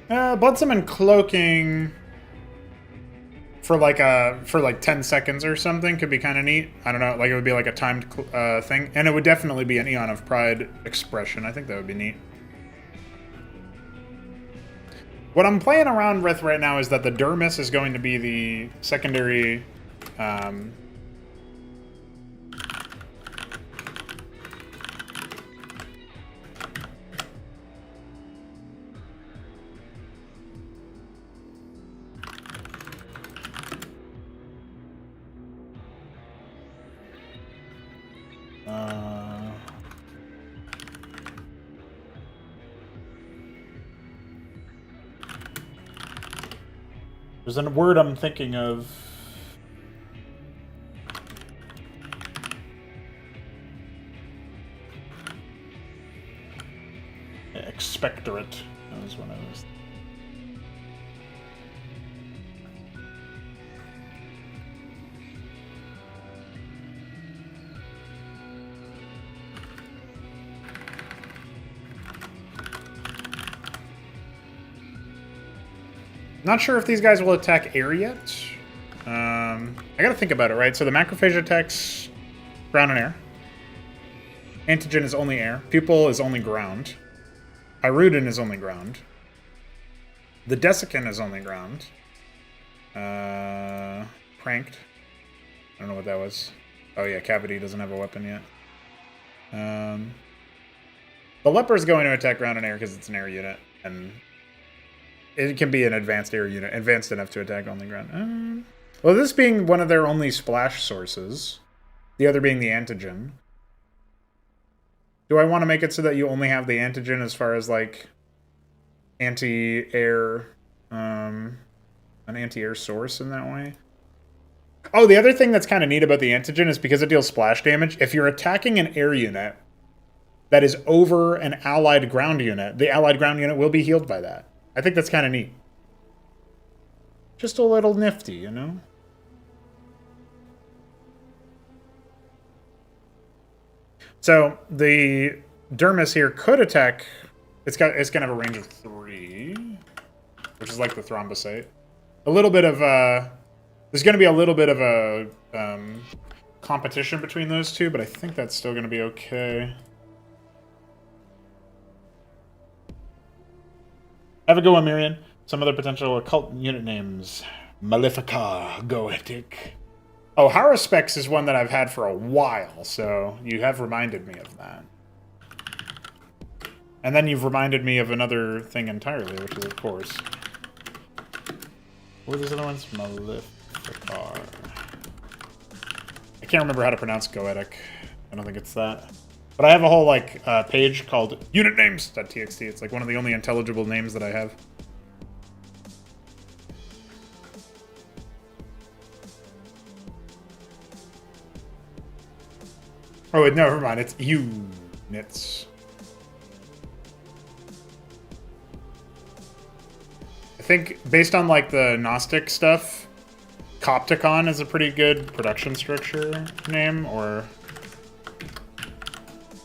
Bloodsummon cloaking for like 10 seconds or something could be kind of neat. I don't know, like it would be like a timed thing, and it would definitely be an Eon of Pride expression. I think that would be neat. What I'm playing around with right now is that the Dermis is going to be the secondary there's a word I'm thinking of. Expectorate. That was what I was. Not sure if these guys will attack air yet. I gotta think about it, right? So the macrophage attacks ground and air. Antigen is only air. Pupil is only ground. Hirudin is only ground. The Desiccant is only ground. Pranked. I don't know what that was. Oh yeah, Cavity doesn't have a weapon yet. The Leper is going to attack ground and air because it's an air unit, and it can be an advanced air unit, advanced enough to attack only ground. Well, this being one of their only splash sources, the other being the antigen. Do I want to make it so that you only have the antigen as far as like anti-air, an anti-air source in that way? Oh, the other thing that's kind of neat about the antigen is because it deals splash damage. If you're attacking an air unit that is over an allied ground unit, the allied ground unit will be healed by that. I think that's kind of neat. Just a little nifty, you know? So the Dermis here could attack. It's gonna have a range of 3, which is like the Thrombosite. A little bit of there's gonna be a little bit of a competition between those two, but I think that's still gonna be okay. Have a go one, Miriam. Some other potential occult unit names. Malefica, Goetic. Oh, Haruspex is one that I've had for a while, so you have reminded me of that. And then you've reminded me of another thing entirely, which is, of course... What were those other ones? Maleficar. I can't remember how to pronounce Goetic. I don't think it's that. But I have a whole, like, page called unitnames.txt. It's, like, one of the only intelligible names that I have. Oh, wait, never mind. It's units. I think, based on, like, the Gnostic stuff, Copticon is a pretty good production structure name, or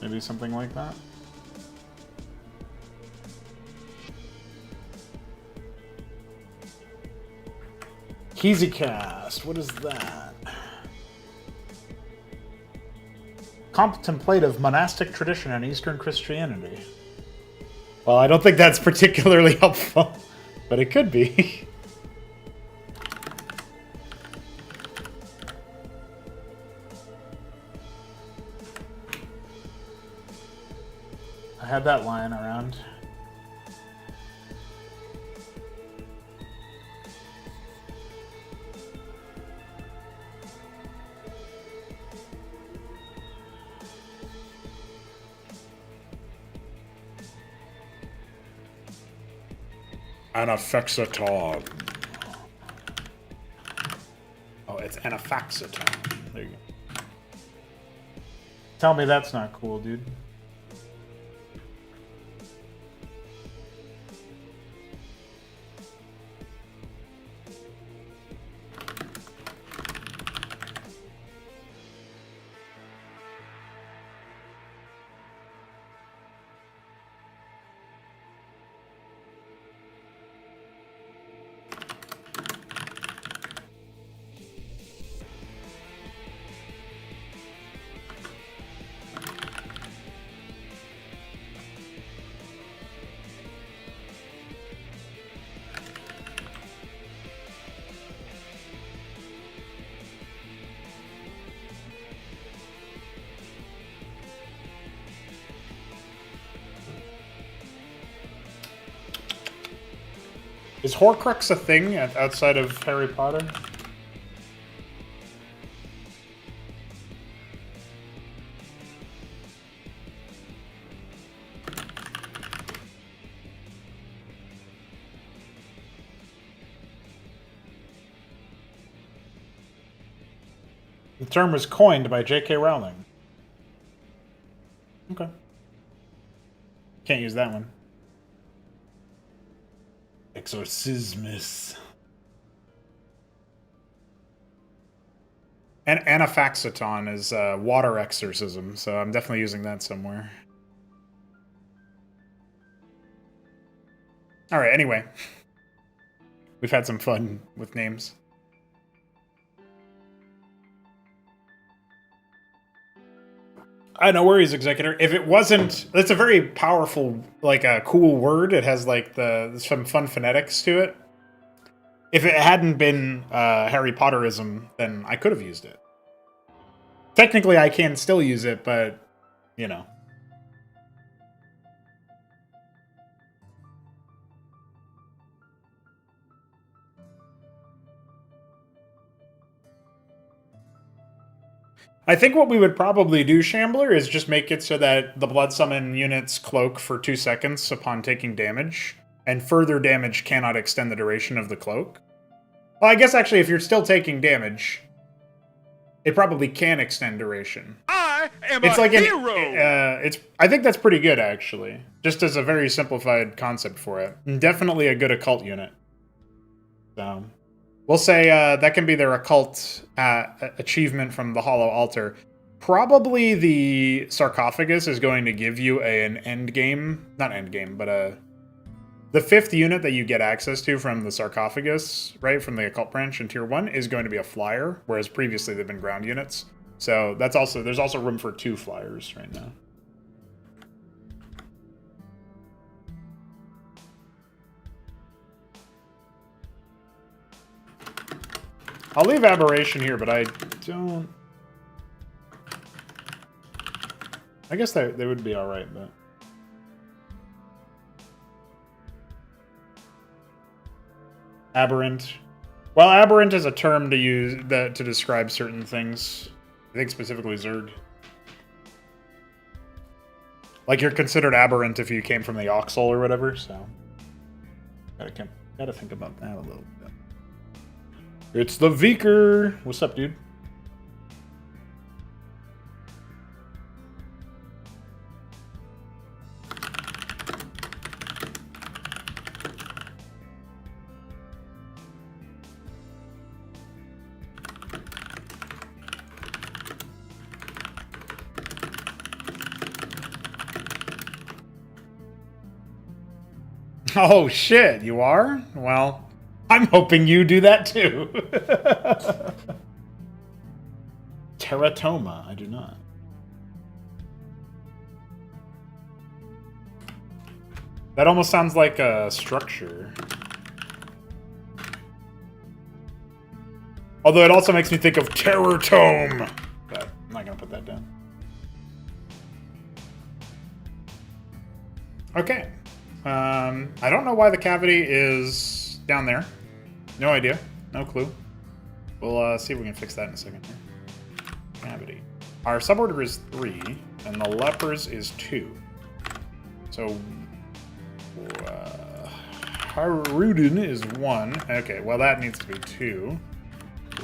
maybe something like that. Hesychast, what is that? Contemplative monastic tradition in Eastern Christianity. Well, I don't think that's particularly helpful, but it could be. I had that lying around. Anafaxaton. Oh, it's anafaxaton. There you go. Tell me that's not cool, dude. Is Horcrux a thing outside of Harry Potter? The term was coined by J.K. Rowling. Okay. Can't use that one. Exorcismus. And Anafaxiton is water exorcism, so I'm definitely using that somewhere. Alright, anyway. We've had some fun with names. No worries, Executor. If it wasn't... It's a very powerful, like, a cool word. It has, like, some fun phonetics to it. If it hadn't been Harry Potterism, then I could have used it. Technically, I can still use it, but, you know. I think what we would probably do, Shambler, is just make it so that the Bloodsummon units cloak for 2 seconds upon taking damage, and further damage cannot extend the duration of the cloak. Well, I guess actually if you're still taking damage, it probably can extend duration. I am a hero! I think that's pretty good, actually. Just as a very simplified concept for it. And definitely a good occult unit. So... We'll say that can be their occult achievement from the Hollow Altar. Probably the Sarcophagus is going to give you an end game, not end game, but the 5th unit that you get access to from the Sarcophagus, right, from the occult branch in Tier 1 is going to be a flyer, whereas previously they've been ground units. So that's also there's also room for 2 flyers right now. I'll leave Aberration here, but I don't... I guess they would be alright, but... Aberrant. Well, aberrant is a term to use to describe certain things. I think specifically Zerg. Like, you're considered aberrant if you came from the Oxel or whatever, so... Gotta think about that a little bit. It's the Veeker! What's up, dude? Oh shit, you are? Well... I'm hoping you do that too. Teratoma, I do not. That almost sounds like a structure. Although it also makes me think of Terror Tome. But I'm not gonna put that down. Okay. I don't know why the cavity is down there. No idea. No clue. We'll see if we can fix that in a second here. Cavity. Our suborder is 3, and the lepers is 2. So, Harudin is 1. Okay, well that needs to be 2.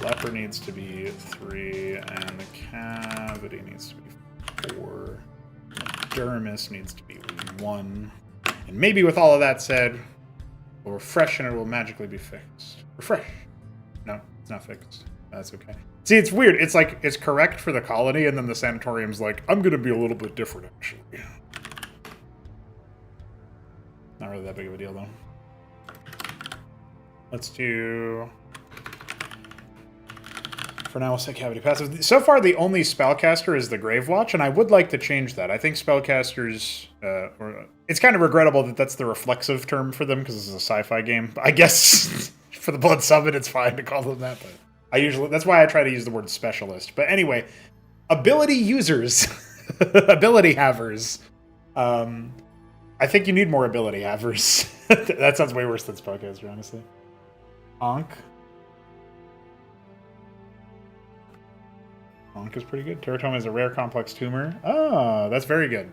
Leper needs to be 3, and the cavity needs to be 4. Dermis needs to be 1. And maybe with all of that said, we'll refresh and it will magically be fixed. Refresh. No, it's not fixed. That's okay. See, it's weird. It's like, it's correct for the colony, and then the sanatorium's like, I'm going to be a little bit different, actually. Not really that big of a deal, though. Let's do... For now, we'll say cavity passive. So far, the only spellcaster is the Grave Watch, and I would like to change that. I think spellcasters... it's kind of regrettable that that's the reflexive term for them, because this is a sci-fi game. I guess for the Bloodsummon, it's fine to call them that, but... That's why I try to use the word specialist. But anyway, ability users, ability havers. I think you need more ability havers. That sounds way worse than Spellcaster, honestly. Ankh. Ankh is pretty good. Teratoma is a rare complex tumor. Oh, that's very good.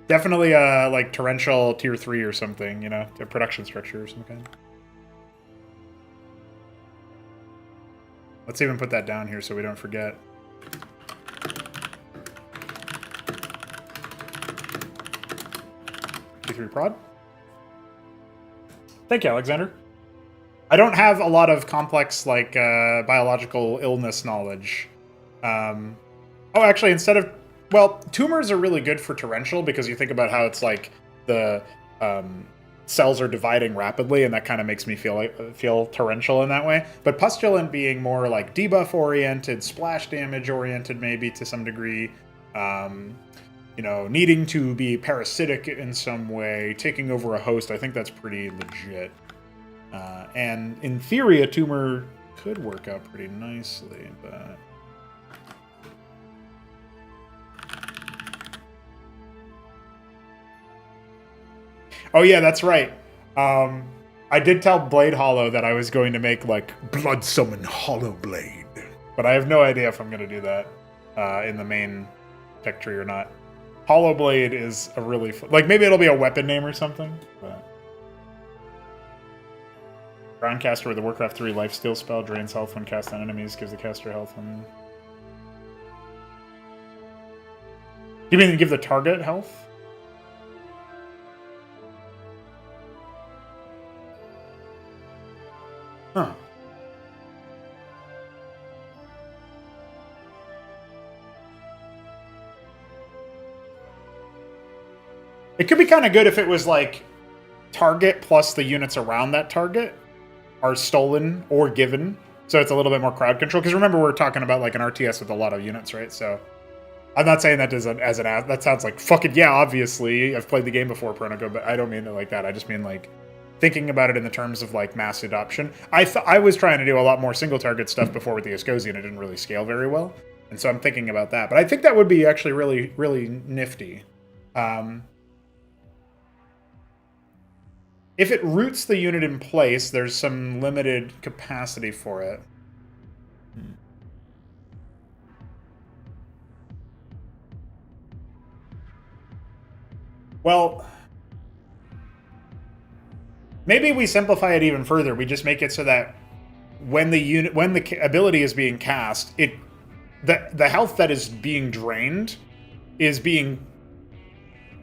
Definitely like torrential tier 3 or something, you know, a production structure or some kind. Let's even put that down here so we don't forget. T3 prod. Thank you, Alexander. I don't have a lot of complex, like, biological illness knowledge. Oh, actually, instead of... Well, tumors are really good for torrential because you think about how it's like the cells are dividing rapidly, and that kind of makes me feel torrential in that way. But pustulant being more like debuff-oriented, splash damage-oriented maybe to some degree, you know, needing to be parasitic in some way, taking over a host, I think that's pretty legit. And in theory, a tumor could work out pretty nicely, but... Oh yeah, that's right. I did tell Blade Hollow that I was going to make, like, Bloodsummon Hollow Blade. But I have no idea if I'm going to do that in the main tech tree or not. Hollow Blade is a really... Like, maybe it'll be a weapon name or something. But... Groundcaster with a Warcraft 3 lifesteal spell. Drains health when cast on enemies. Gives the caster health when... You mean give the target health? Huh. It could be kind of good if it was like target plus the units around that target are stolen or given. So it's a little bit more crowd control. Because remember, we're talking about like an RTS with a lot of units, right? So I'm not saying that as an that sounds like fucking yeah, obviously. I've played the game before, Pronoco, but I don't mean it like that. I just mean like thinking about it in the terms of like mass adoption. I was trying to do a lot more single target stuff before with the Escosi, and it didn't really scale very well. And so I'm thinking about that. But I think that would be actually really, really nifty. If it roots the unit in place, there's some limited capacity for it. Well, maybe we simplify it even further. We just make it so that when the ability is being cast, the health that is being drained is being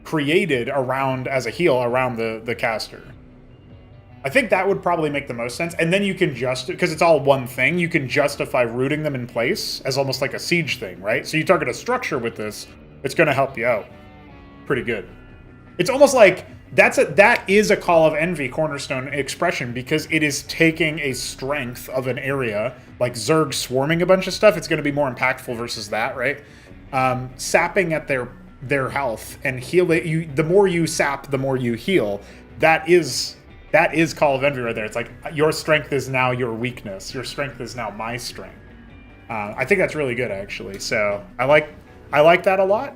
created around as a heal around the caster. I think that would probably make the most sense. And then you can just, because it's all one thing, you can justify rooting them in place as almost like a siege thing, right? So you target a structure with this, it's going to help you out pretty good. It's almost like that is a Call of Envy cornerstone expression, because it is taking a strength of an area, like Zerg swarming a bunch of stuff. It's going to be more impactful versus that, right? Sapping at their health and healing. The more you sap, the more you heal. That is Call of Envy right there. It's like your strength is now your weakness. Your strength is now my strength. I think that's really good, actually. So I like that a lot.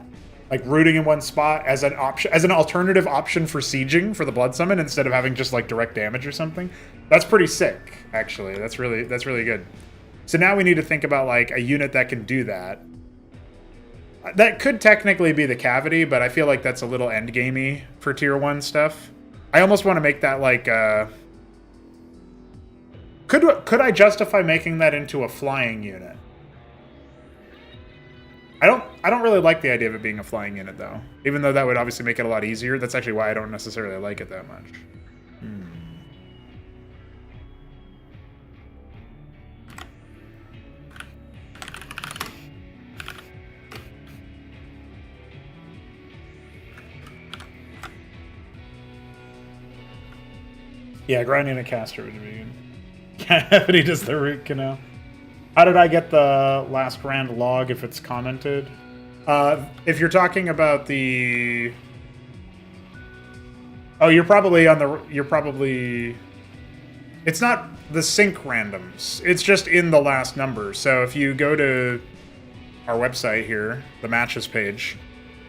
Like rooting in one spot as an option, as an alternative option for sieging for the Bloodsummon instead of having just like direct damage or something. That's pretty sick, actually. That's really good. So now we need to think about like a unit that can do that. That could technically be the Cavity, but I feel like that's a little endgamey for tier 1 stuff. I almost want to make that like could I justify making that into a flying unit? I don't really like the idea of it being a flying unit, though. Even though that would obviously make it a lot easier. That's actually why I don't necessarily like it that much. Yeah, grinding a caster would be good. But he does the root canal. How did I get the last rand log if it's commented? If you're talking about the... Oh, you're probably on the... You're probably... It's not the sync randoms. It's just in the last number. So if you go to our website here, the matches page,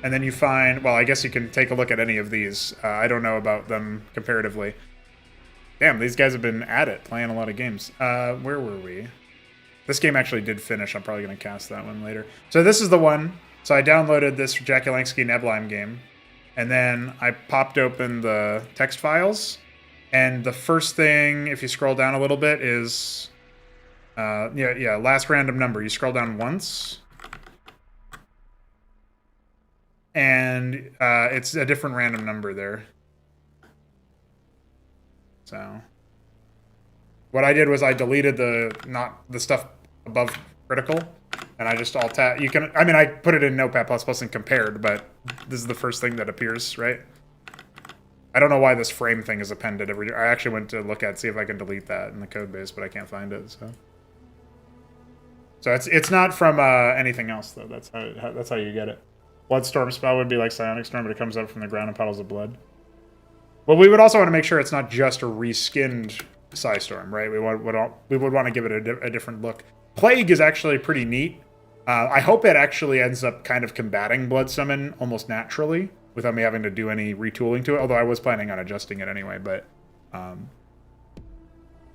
and then you find, well, I guess you can take a look at any of these. I don't know about them comparatively. Damn, these guys have been at it, playing a lot of games. Where were we? This game actually did finish. I'm probably going to cast that one later. So this is the one. So I downloaded this Jakulanski Nebelheim game, and then I popped open the text files, and the first thing, if you scroll down a little bit, is last random number. You scroll down once, and it's a different random number there. So what I did was I deleted the stuff above critical, and I just alt tab. I put it in Notepad++ and compared, but this is the first thing that appears, right? I don't know why this frame thing is appended I actually went to look see if I can delete that in the code base, but I can't find it. So it's not from anything else though. That's how you get it. Bloodstorm spell would be like Psionic Storm, but it comes up from the ground in puddles of blood. Well, we would also want to make sure it's not just a reskinned Psystorm, right? We would want to give it a different look. Plague is actually pretty neat. I hope it actually ends up kind of combating Bloodsummon almost naturally without me having to do any retooling to it, although I was planning on adjusting it anyway. But I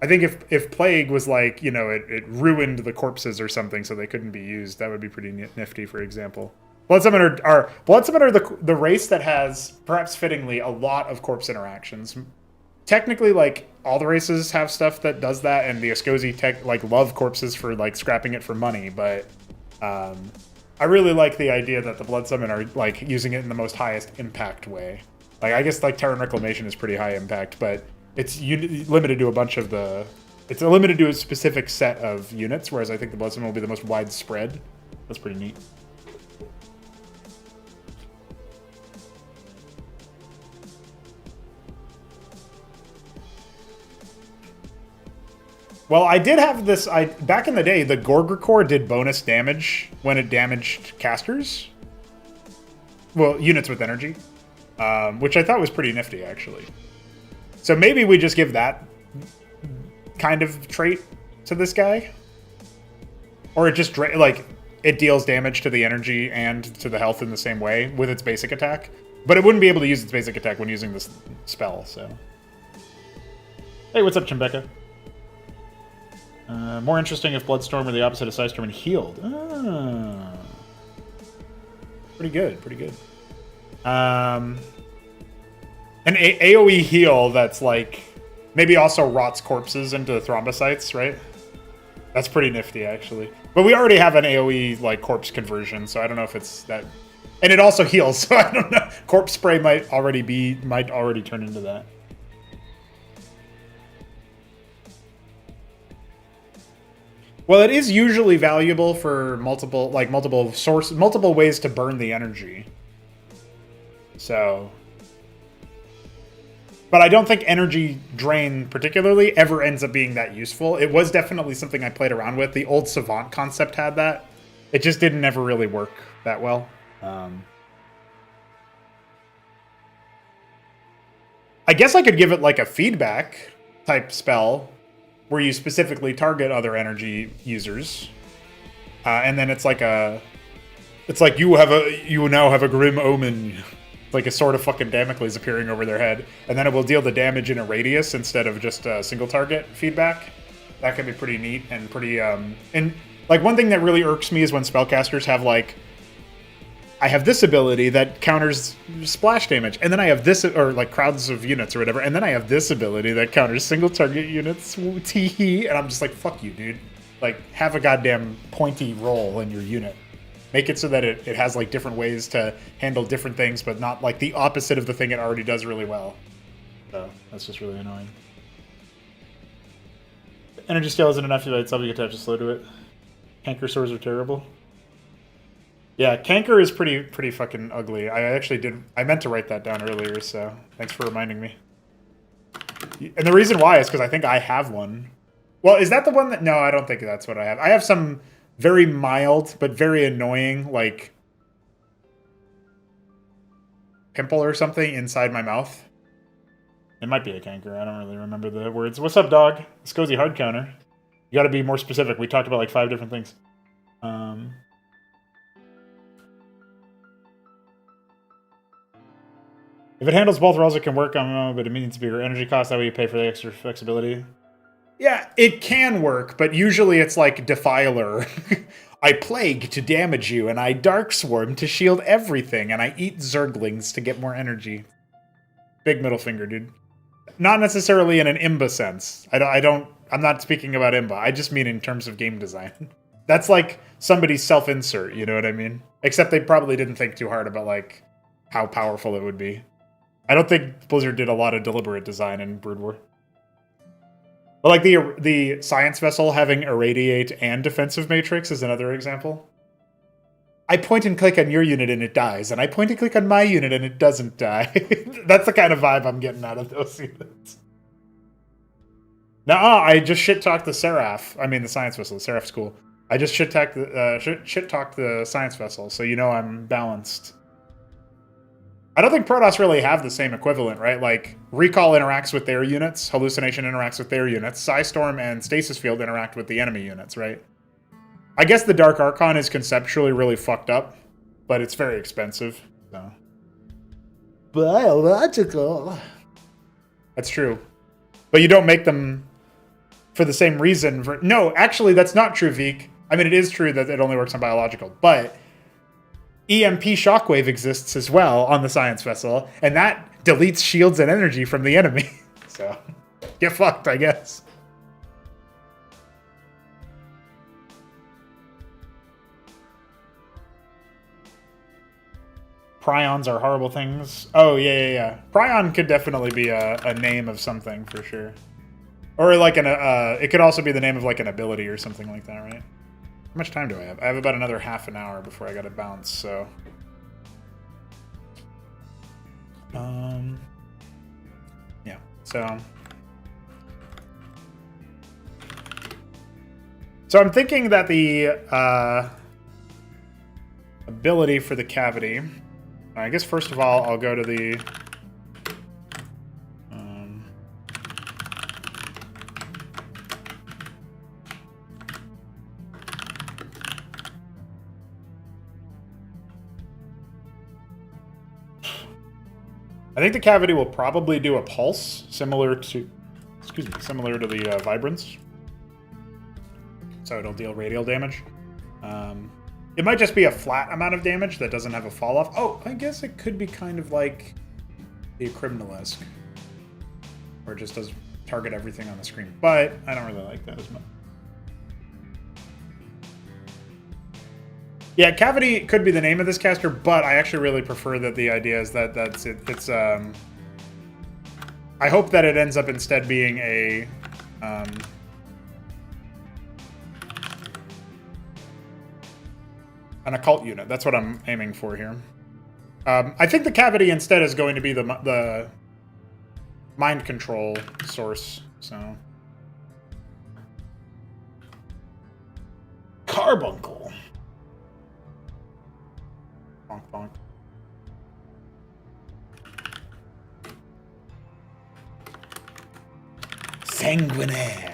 think if Plague was like, it ruined the corpses or something so they couldn't be used, that would be pretty nifty, for example. Bloodsummon are the race that has, perhaps fittingly, a lot of corpse interactions. Technically, like, all the races have stuff that does that, and the Ascozi love corpses for scrapping it for money, but I really like the idea that the Bloodsummon are using it in the most highest impact way. I guess Terran Reclamation is pretty high impact, but it's limited to a bunch of it's limited to a specific set of units, whereas I think the Bloodsummon will be the most widespread. That's pretty neat. Well, I did have this. Back in the day, the Gorgricore did bonus damage when it damaged casters. Well, units with energy, which I thought was pretty nifty, actually. So maybe we just give that kind of trait to this guy, or it just it deals damage to the energy and to the health in the same way with its basic attack, but it wouldn't be able to use its basic attack when using this spell. So, hey, what's up, Chimbeka? More interesting if Bloodstorm were the opposite of Psystorm and healed. Ah. Pretty good, pretty good. An AoE heal that's maybe also rots corpses into thrombocytes, right? That's pretty nifty, actually. But we already have an AoE corpse conversion, so I don't know if it's that. And it also heals, so I don't know. Corpse spray might already turn into that. Well, it is usually valuable for multiple ways to burn the energy. So, but I don't think energy drain particularly ever ends up being that useful. It was definitely something I played around with. The old Savant concept had that. It just didn't ever really work that well. I guess I could give it a feedback type spell, where you specifically target other energy users, and then it's you now have a grim omen, a sword of fucking Damocles appearing over their head, and then it will deal the damage in a radius instead of just a single target feedback. That can be pretty neat and pretty and one thing that really irks me is when spellcasters have I have this ability that counters splash damage, and then I have this, or crowds of units or whatever, and then I have this ability that counters single target units, tee-hee, and I'm just fuck you, dude. Have a goddamn pointy roll in your unit. Make it so that it has different ways to handle different things, but not the opposite of the thing it already does really well. So that's just really annoying. Energy scale isn't enough, you itself, you get to have to slow to it. Canker sores are terrible. Yeah, Canker is pretty fucking ugly. I meant to write that down earlier, so thanks for reminding me. And the reason why is because I think I have one. Well, is that the one that... No, I don't think that's what I have. I have some very mild, but very annoying, pimple or something inside my mouth. It might be a canker. I don't really remember the words. What's up, dog? Scozy hard counter. You gotta be more specific. We talked about 5 different things. If it handles both roles, it can work on, but it needs to be your energy cost. That way you pay for the extra flexibility. Yeah, it can work, but usually it's like Defiler. I plague to damage you, and I dark swarm to shield everything, and I eat zerglings to get more energy. Big middle finger, dude. Not necessarily in an Imba sense. I'm not speaking about Imba. I just mean in terms of game design. That's like somebody's self-insert, you know what I mean? Except they probably didn't think too hard about like how powerful it would be. I don't think Blizzard did a lot of deliberate design in Brood War. But like the science vessel having irradiate and defensive matrix is another example. I point and click on your unit and it dies, and I point and click on my unit and it doesn't die. That's the kind of vibe I'm getting out of those units. Now, I just shit-talked the Seraph. I mean, the science vessel. The Seraph's cool. I just shit-talked the science vessel, so you know I'm balanced. I don't think Protoss really have the same equivalent, right? Like, Recall interacts with their units, Hallucination interacts with their units, Psystorm and Stasis Field interact with the enemy units, right? I guess the Dark Archon is conceptually really fucked up, but it's very expensive, so. Biological. That's true. But you don't make them for the same reason. No, actually, that's not true, Veek. I mean, it is true that it only works on biological, but EMP Shockwave exists as well on the science vessel, and that deletes shields and energy from the enemy. So, get fucked, I guess. Prions are horrible things. Oh, yeah. Prion could definitely be a name of something, for sure. Or like it could also be the name of like an ability or something like that, right? How much time do I have? I have about another half an hour before I gotta bounce, so. Yeah, so. So I'm thinking that the ability for the cavity, I guess first of all, I'll go to the I think the cavity will probably do a pulse similar to the vibrance. So it'll deal radial damage. It might just be a flat amount of damage that doesn't have a fall off. Oh, I guess it could be kind of like the Criminalesque, where it just does target everything on the screen. But I don't really like that as much. Yeah, Cavity could be the name of this caster, but I actually really prefer that the idea is that that's it. It's I hope that it ends up instead being a an occult unit. That's what I'm aiming for here. I think the Cavity instead is going to be the mind control source. So Carbuncle. Bonk, bonk. Sanguinaire.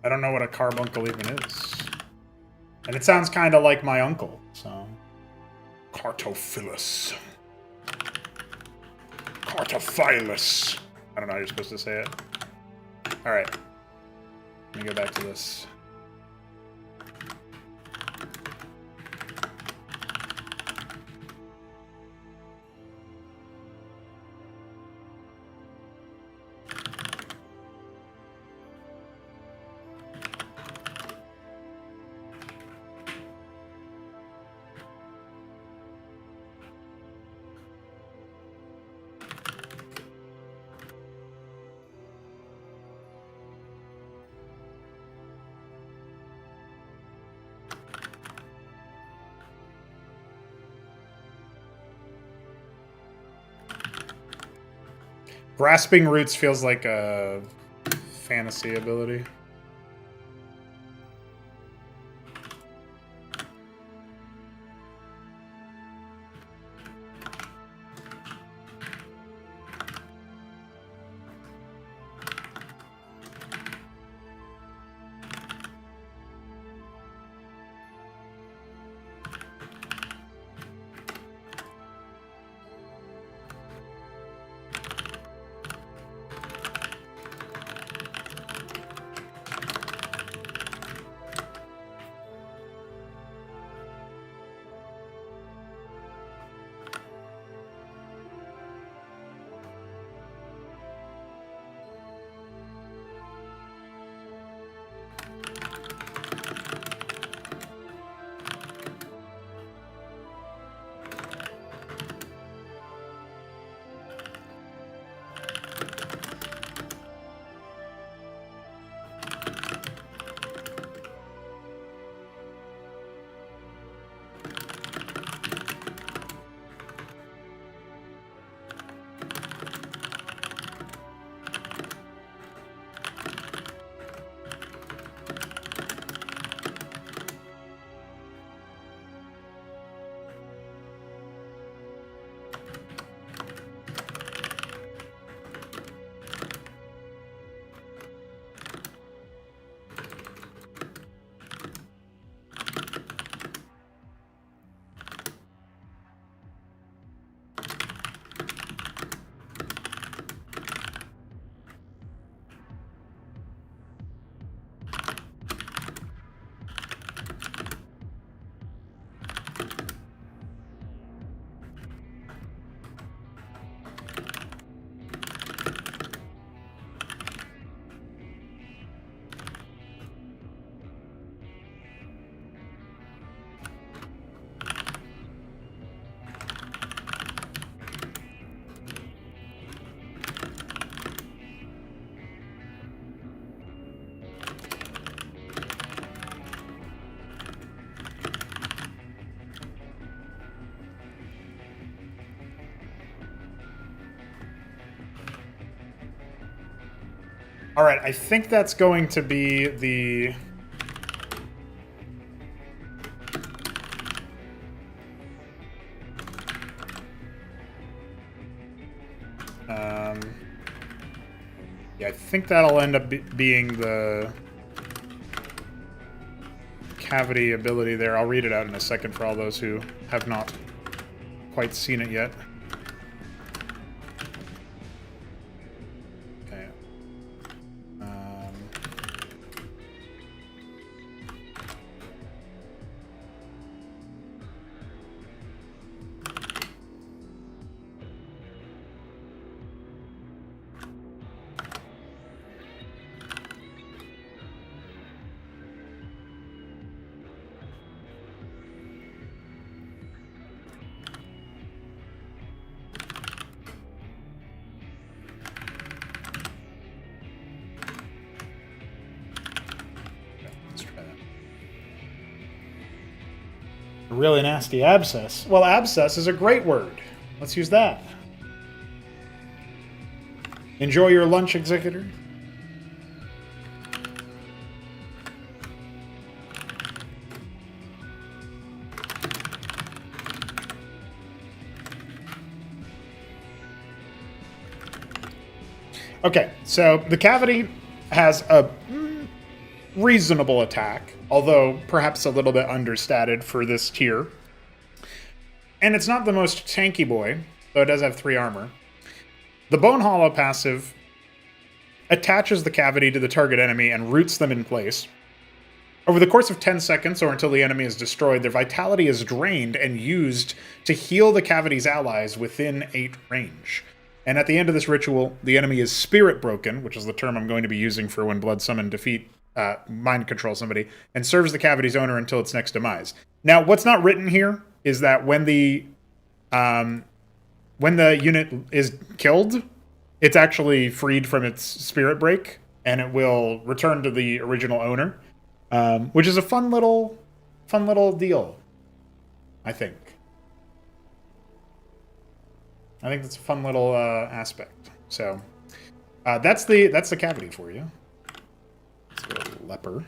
I don't know what a carbuncle even is. And it sounds kind of like my uncle, so. Cartophilus. Cartophilus. I don't know how you're supposed to say it. Alright. Let me go back to this. Grasping Roots feels like a fantasy ability. All right, I think that's going to be the... yeah, I think that'll end up being the cavity ability there. I'll read it out in a second for all those who have not quite seen it yet. Okay. Let's try that. A really nasty abscess. Well, abscess is a great word. Let's use that. Enjoy your lunch, Executor. Okay, so the cavity has a reasonable attack, although perhaps a little bit understated for this tier. And it's not the most tanky boy, though it does have 3 armor. The Bone Hollow passive attaches the cavity to the target enemy and roots them in place. Over the course of 10 seconds, or until the enemy is destroyed, their vitality is drained and used to heal the cavity's allies within 8 range. And at the end of this ritual, the enemy is spirit broken, which is the term I'm going to be using for when Bloodsummon mind control somebody, and serves the cavity's owner until its next demise. Now, what's not written here is that when the unit is killed, it's actually freed from its spirit break, and it will return to the original owner, which is a fun little deal, I think. I think that's a fun little aspect. So that's the cavity for you. Let's go to leper.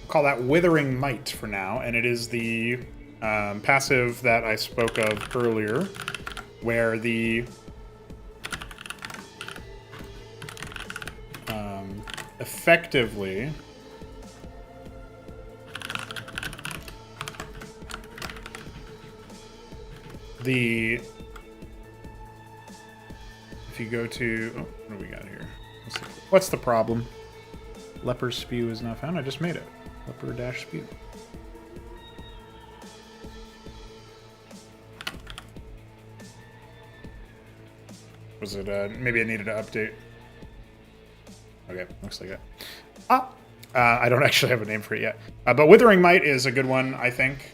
Call that Withering Might for now, and it is the passive that I spoke of earlier, where the effectively if you go to what do we got here? What's the problem? Leper spew is not found. I just made it. Leper dash spew. Was it maybe I needed to update? Okay, looks like that. I don't actually have a name for it yet. But Withering Might is a good one, I think.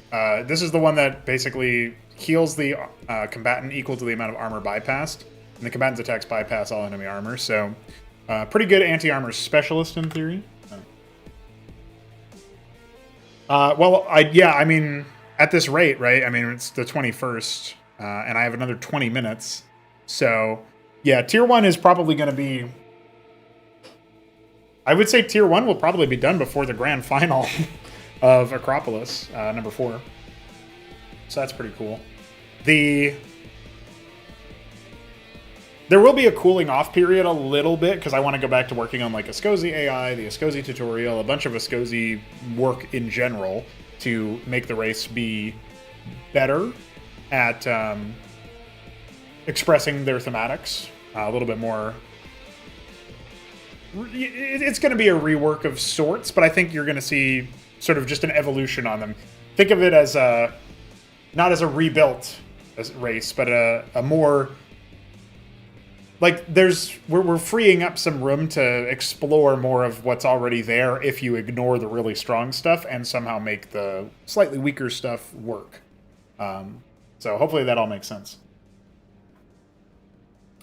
This is the one that basically heals the combatant equal to the amount of armor bypassed. And the combatant's attacks bypass all enemy armor. So pretty good anti-armor specialist in theory. Well, I mean, at this rate, right? I mean, it's the 21st, and I have another 20 minutes. So, yeah, Tier 1 is probably going to be... I would say Tier 1 will probably be done before the grand final of Acropolis, number 4. So that's pretty cool. There will be a cooling off period a little bit, because I want to go back to working on like Ascosi AI, the Ascosi tutorial, a bunch of Ascosi work in general to make the race be better at expressing their thematics a little bit more. It's going to be a rework of sorts, but I think you're going to see sort of just an evolution on them. Think of it as not as a rebuilt race, but a more... Like, we're freeing up some room to explore more of what's already there if you ignore the really strong stuff and somehow make the slightly weaker stuff work. So hopefully that all makes sense.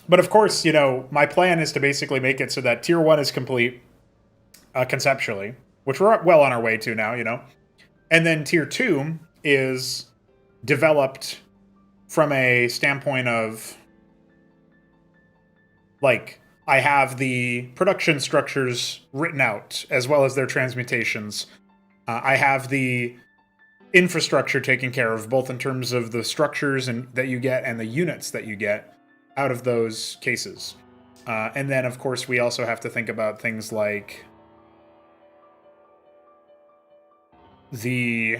But of course, you know, my plan is to basically make it so that Tier 1 is complete conceptually, which we're well on our way to now, you know. And then Tier 2 is developed from a standpoint of... Like, I have the production structures written out, as well as their transmutations. I have the infrastructure taken care of, both in terms of the structures that you get and the units that you get out of those cases. And then, of course, we also have to think about things like there's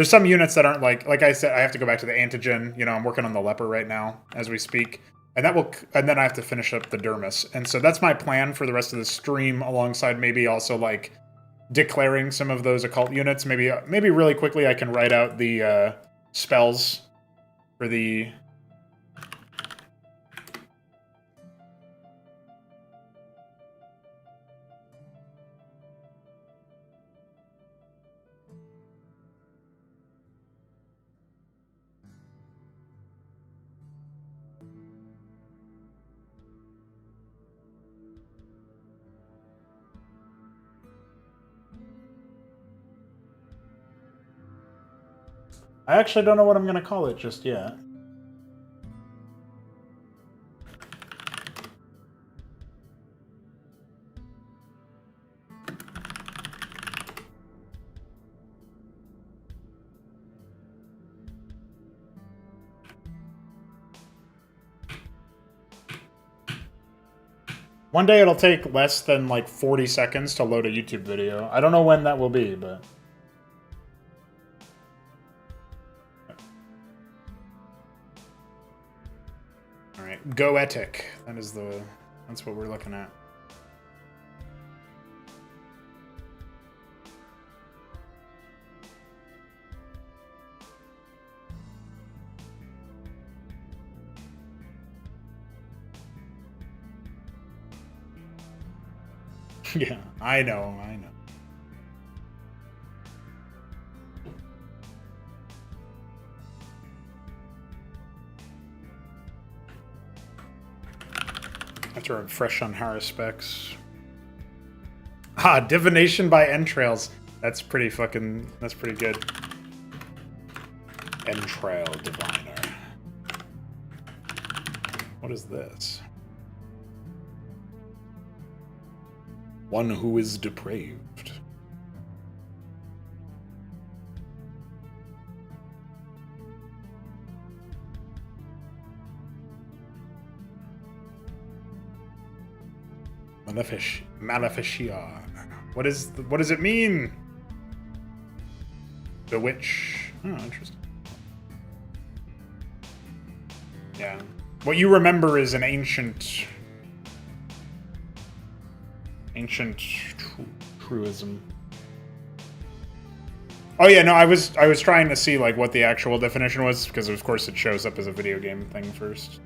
some units that aren't like I said, I have to go back to the antigen. You know, I'm working on the leper right now as we speak. And then I have to finish up the dermis. And so that's my plan for the rest of the stream, alongside maybe also like declaring some of those occult units. Maybe really quickly I can write out the spells for the... I actually don't know what I'm going to call it just yet. One day it'll take less than like 40 seconds to load a YouTube video. I don't know when that will be, but... Goetic. That's what we're looking at. Yeah, I know. After I'm fresh on Hara specs. Divination by entrails. That's pretty good. Entrail diviner. What is this? One who is depraved. Maleficia. What does it mean? Bewitch. Oh, interesting. Yeah. What you remember is an ancient truism. Oh yeah, no, I was trying to see like what the actual definition was, because of course it shows up as a video game thing first.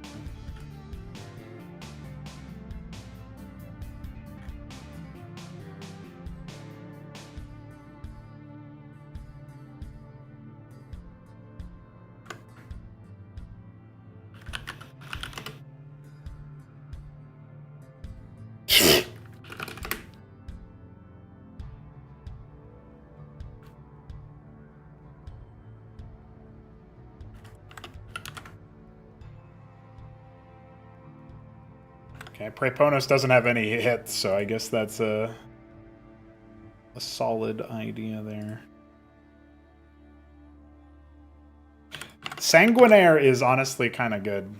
Okay, Preponos doesn't have any hits, so I guess that's a solid idea there. Sanguinaire is honestly kind of good.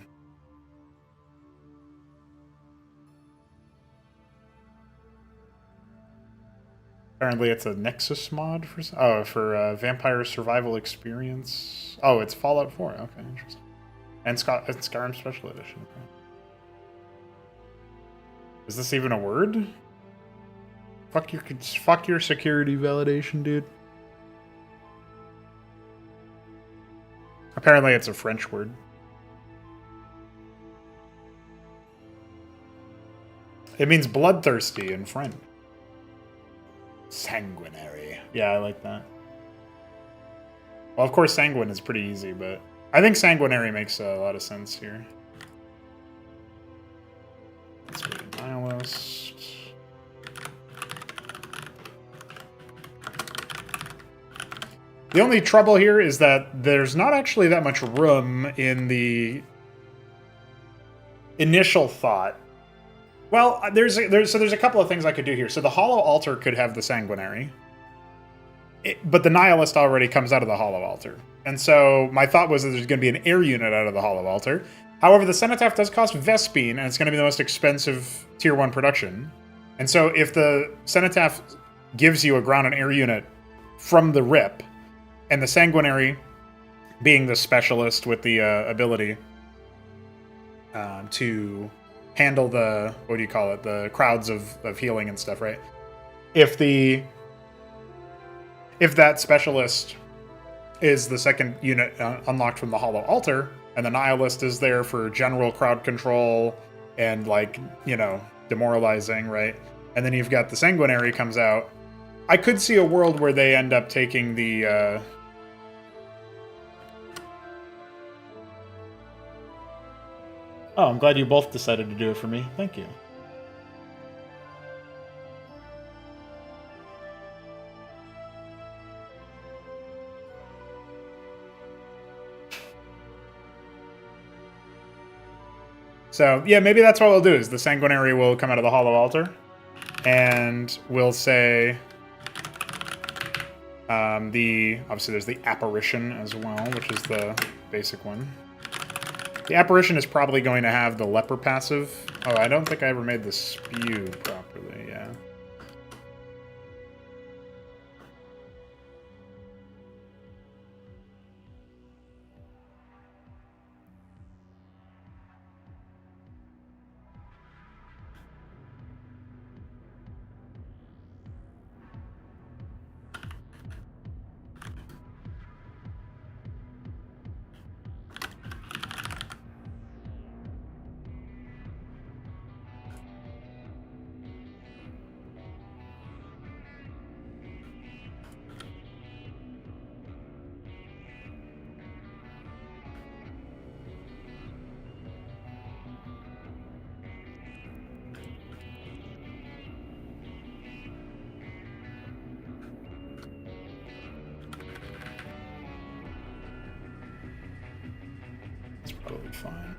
Apparently it's a Nexus mod for Vampire Survival Experience. Oh, it's Fallout 4. Okay, interesting. And Skyrim Special Edition. Okay. Is this even a word? Fuck your security validation, dude. Apparently it's a French word. It means bloodthirsty in French. Sanguinary. Yeah, I like that. Well, of course, sanguine is pretty easy, but I think sanguinary makes a lot of sense here. Let's go to Nihilist. The only trouble here is that there's not actually that much room in the initial thought. Well, there's a couple of things I could do here. So the Hollow Altar could have the Sanguinary, but the Nihilist already comes out of the Hollow Altar. And so my thought was that there's going to be an air unit out of the Hollow Altar. However, the Cenotaph does cost Vespene, and it's going to be the most expensive Tier 1 production. And so if the Cenotaph gives you a ground and air unit from the rip, and the Sanguinary being the specialist with the ability to handle the, what do you call it, the crowds of healing and stuff, right? If that specialist is the second unit unlocked from the Hollow Altar, and the Nihilist is there for general crowd control and, like, you know, demoralizing, right? And then you've got the Sanguinary comes out. I could see a world where they end up taking the Oh, I'm glad you both decided to do it for me. Thank you. So, yeah, maybe that's what we'll do, is the Sanguinary will come out of the Hollow Altar, and we'll say obviously there's the Apparition as well, which is the basic one. The Apparition is probably going to have the Leper passive. Oh, I don't think I ever made the Spew properly, yeah. Probably fine.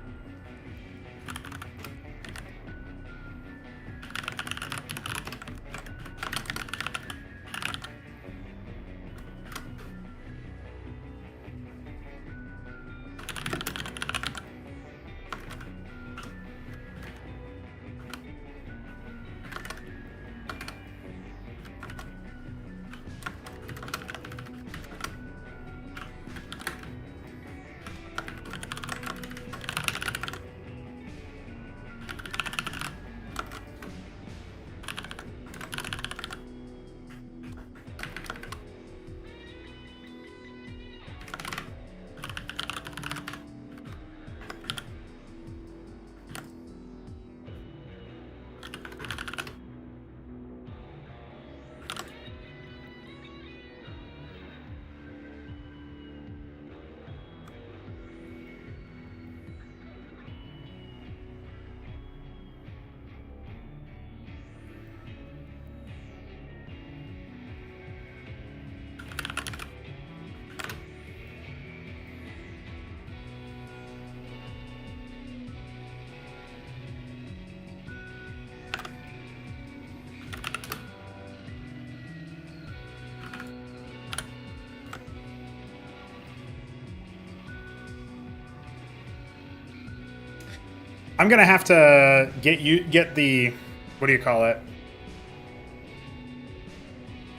I'm gonna have to get the, what do you call it?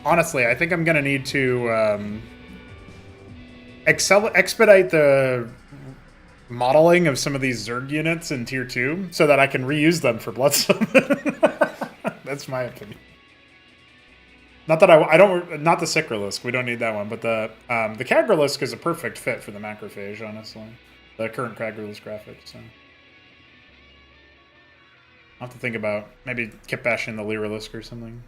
Honestly, I think I'm gonna need to expedite the modeling of some of these Zerg units in Tier 2 so that I can reuse them for Bloodsummon. That's my opinion. Not that I don't, not the Sikralisk, we don't need that one, but the Kagralisk is a perfect fit for the Macrophage, honestly. The current Kagralisk graphic, so. I'll have to think about maybe Kip bashing the Lyralisk or something.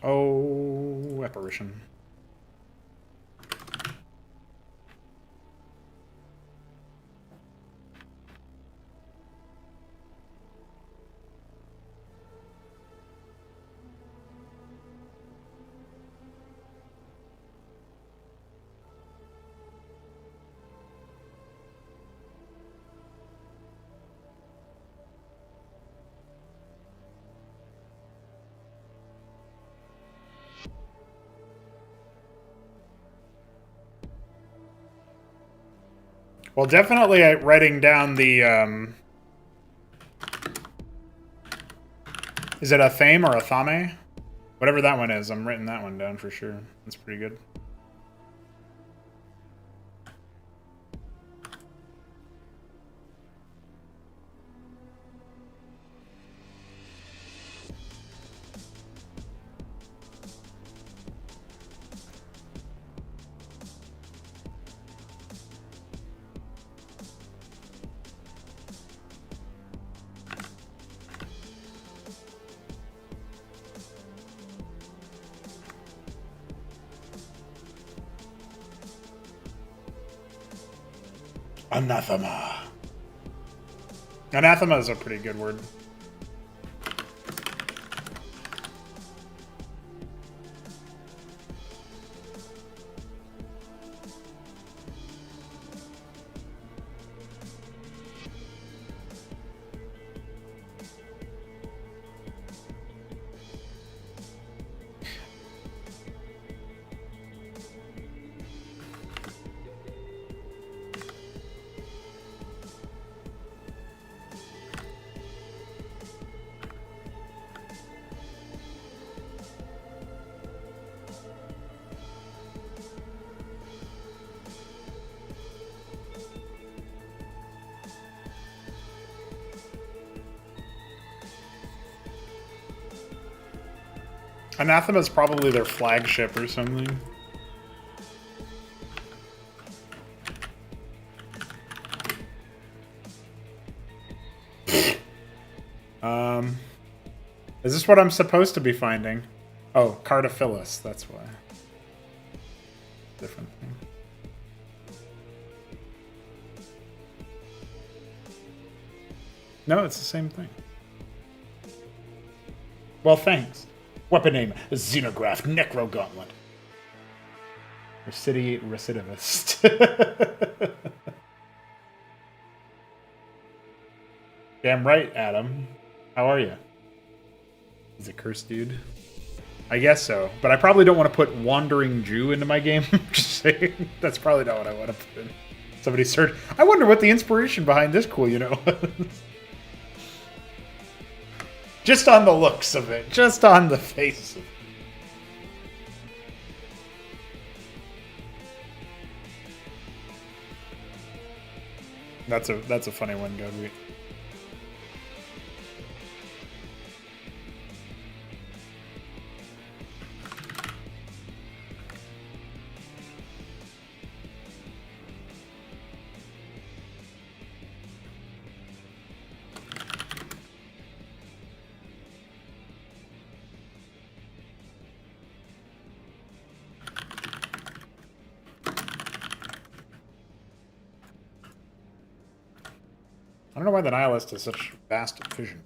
Oh, Apparition. Well, definitely writing down the, is it a Thame or a Thame? Whatever that one is, I'm writing that one down for sure. That's pretty good. Anathema. Anathema is a pretty good word. Anathema is probably their flagship or something. Is this what I'm supposed to be finding? Oh, Cardophilus, that's why. Different thing. No, it's the same thing. Well, thanks. Weapon name, Xenograph Necro Gauntlet. City Recidivist. Damn right, Adam. How are you? Is it cursed, dude? I guess so, but I probably don't want to put Wandering Jew into my game. Just saying. That's probably not what I want to put in. Somebody search. I wonder what the inspiration behind this cool, you know? Just on the looks of it. Just on the face of it. That's a funny one, Godwit. I don't know why the Nihilist has such vast vision.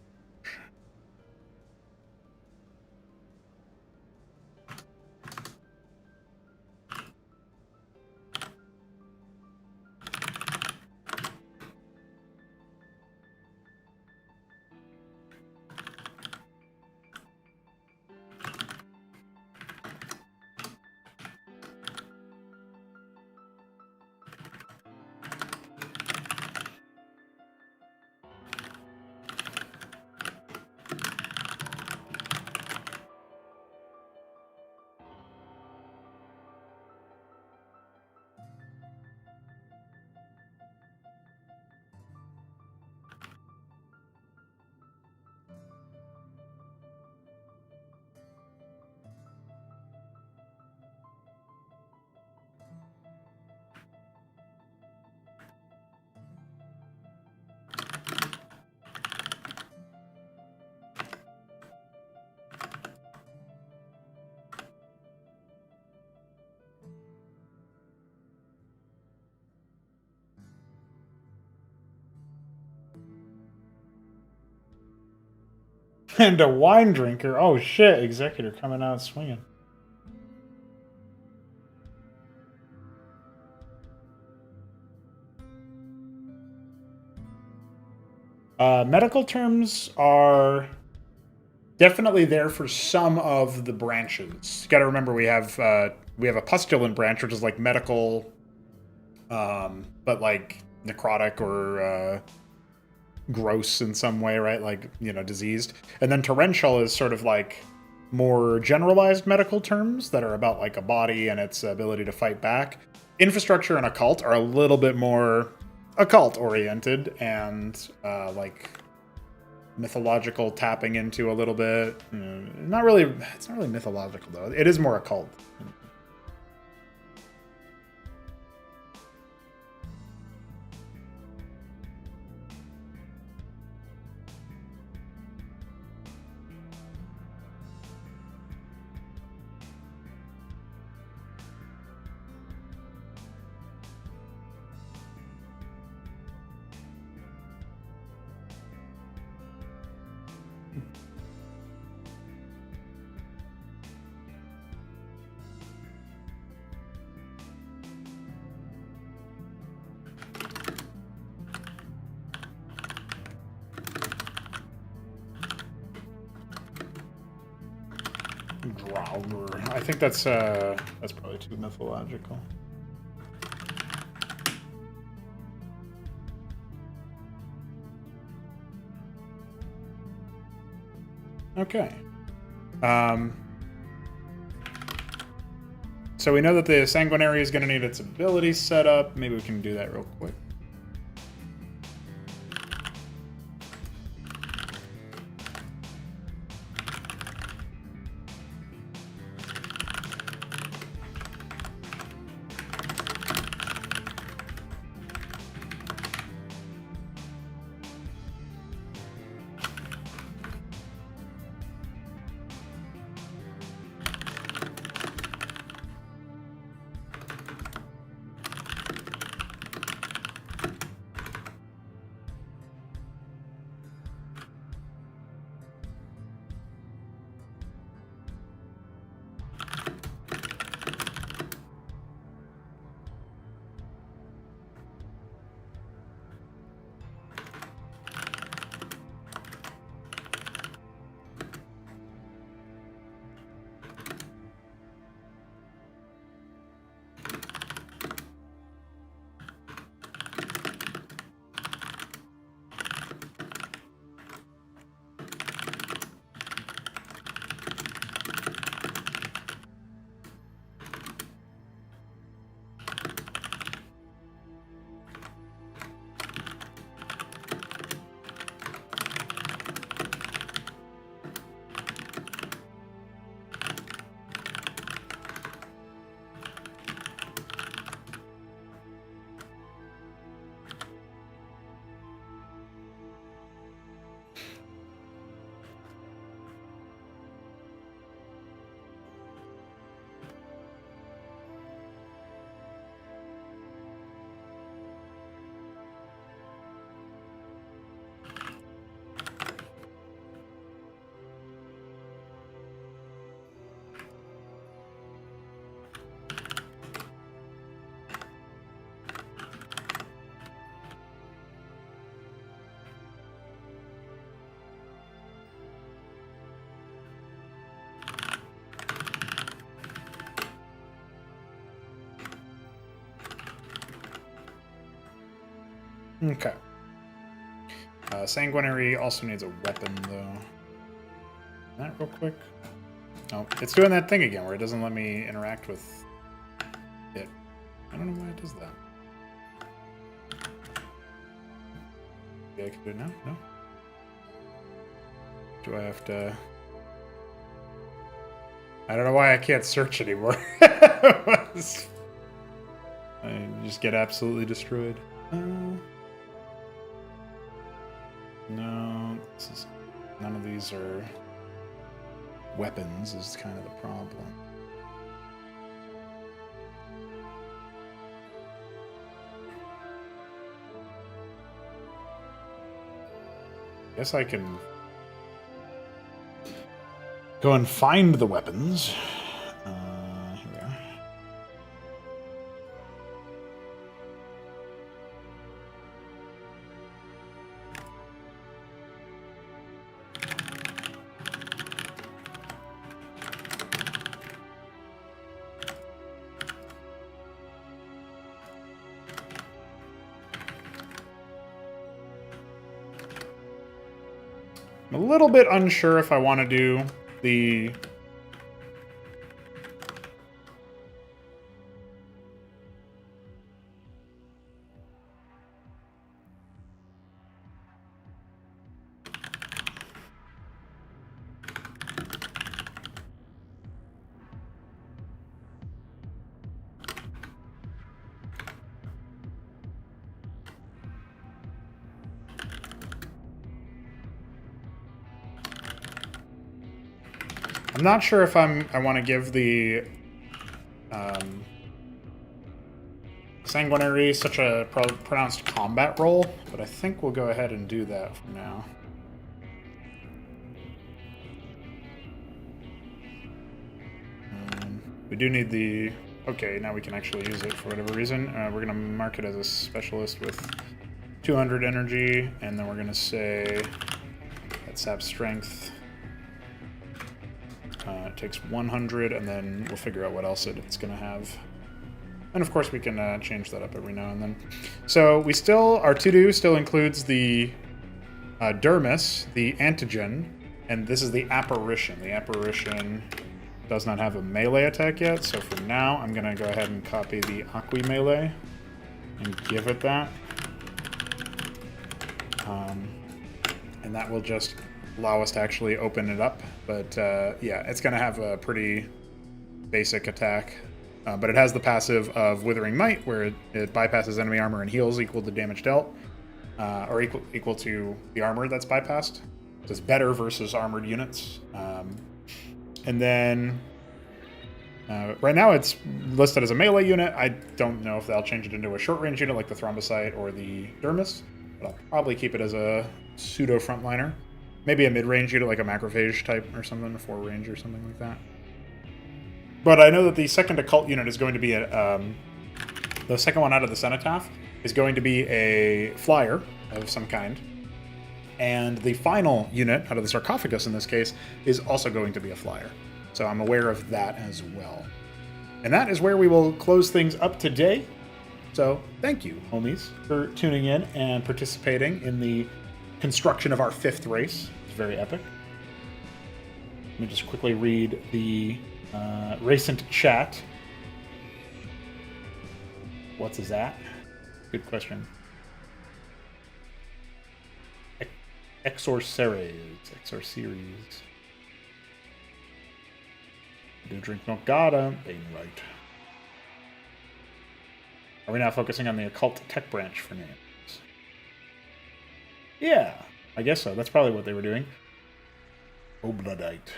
And a wine drinker. Oh shit, Executor coming out swinging. Medical terms are definitely there for some of the branches. You got to remember we have a pustulant branch, which is like medical, but like necrotic or gross in some way, right? Like, you know, diseased. And then torrential is sort of like more generalized medical terms that are about like a body and its ability to fight back. Infrastructure and occult are a little bit more occult oriented and like mythological, tapping into a little bit. Not really, it's not really mythological though. It is more occult. Growler. I think that's probably too mythological. Okay. So we know that the Sanguinary is going to need its ability set up. Maybe we can do that real quick. Okay. Sanguinary also needs a weapon, though. That real quick. Oh, it's doing that thing again where it doesn't let me interact with it. I don't know why it does that. Maybe I can do it now? No? Do I have to... I don't know why I can't search anymore. I just get absolutely destroyed. No, none of these are weapons is kind of the problem. Guess I can go and find the weapons. Here we are. I'm a little bit unsure if I want to do the... I'm not sure if I want to give the Sanguinary such a pronounced combat role, but I think we'll go ahead and do that for now. We do need the... Okay, now we can actually use it for whatever reason. We're going to mark it as a specialist with 200 energy, and then we're going to say that sap strength it takes 100, and then we'll figure out what else it's going to have. And of course we can change that up every now and then. So we still, our to-do still includes the dermis, the antigen, and this is the apparition. The apparition does not have a melee attack yet, so for now I'm going to go ahead and copy the Aqui melee and give it that. And that will just allow us to actually open it up. But yeah, it's going to have a pretty basic attack. But it has the passive of Withering Might, where it bypasses enemy armor and heals equal to damage dealt, or equal to the armor that's bypassed. So it's better versus armored units. And then right now it's listed as a melee unit. I don't know if they'll change it into a short-range unit like the Thrombocyte or the Dermis, but I'll probably keep it as a pseudo frontliner. Maybe a mid-range unit like a Macrophage type or something, a 4-range or something like that. But I know that the second occult unit is going to be the second one out of the Cenotaph is going to be a flyer of some kind. And the final unit out of the sarcophagus in this case is also going to be a flyer. So I'm aware of that as well. And that is where we will close things up today. So thank you, homies, for tuning in and participating in the construction of our 5th race. It's very epic. Let me just quickly read the recent chat. What's is that? Good question. Exorceres. Do drink milk, gotta. Being right. Are we now focusing on the occult tech branch for names? Yeah, I guess so. That's probably what they were doing. Obloodite.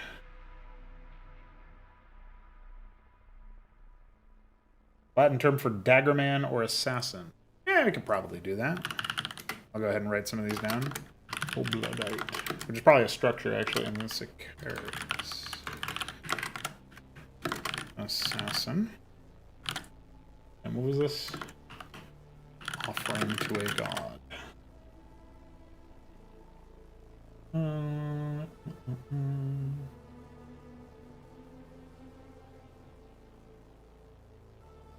Latin term for daggerman or assassin. Yeah, we could probably do that. I'll go ahead and write some of these down. Obloodite. Which is probably a structure, actually, in the Sicaris. Assassin. And what was this? Offering to a god.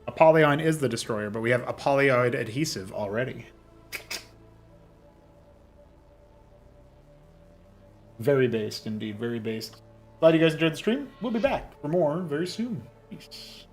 Apollyon is the destroyer, but we have Apollyoid adhesive already. Very based, indeed. Very based. Glad you guys enjoyed the stream. We'll be back for more very soon. Peace.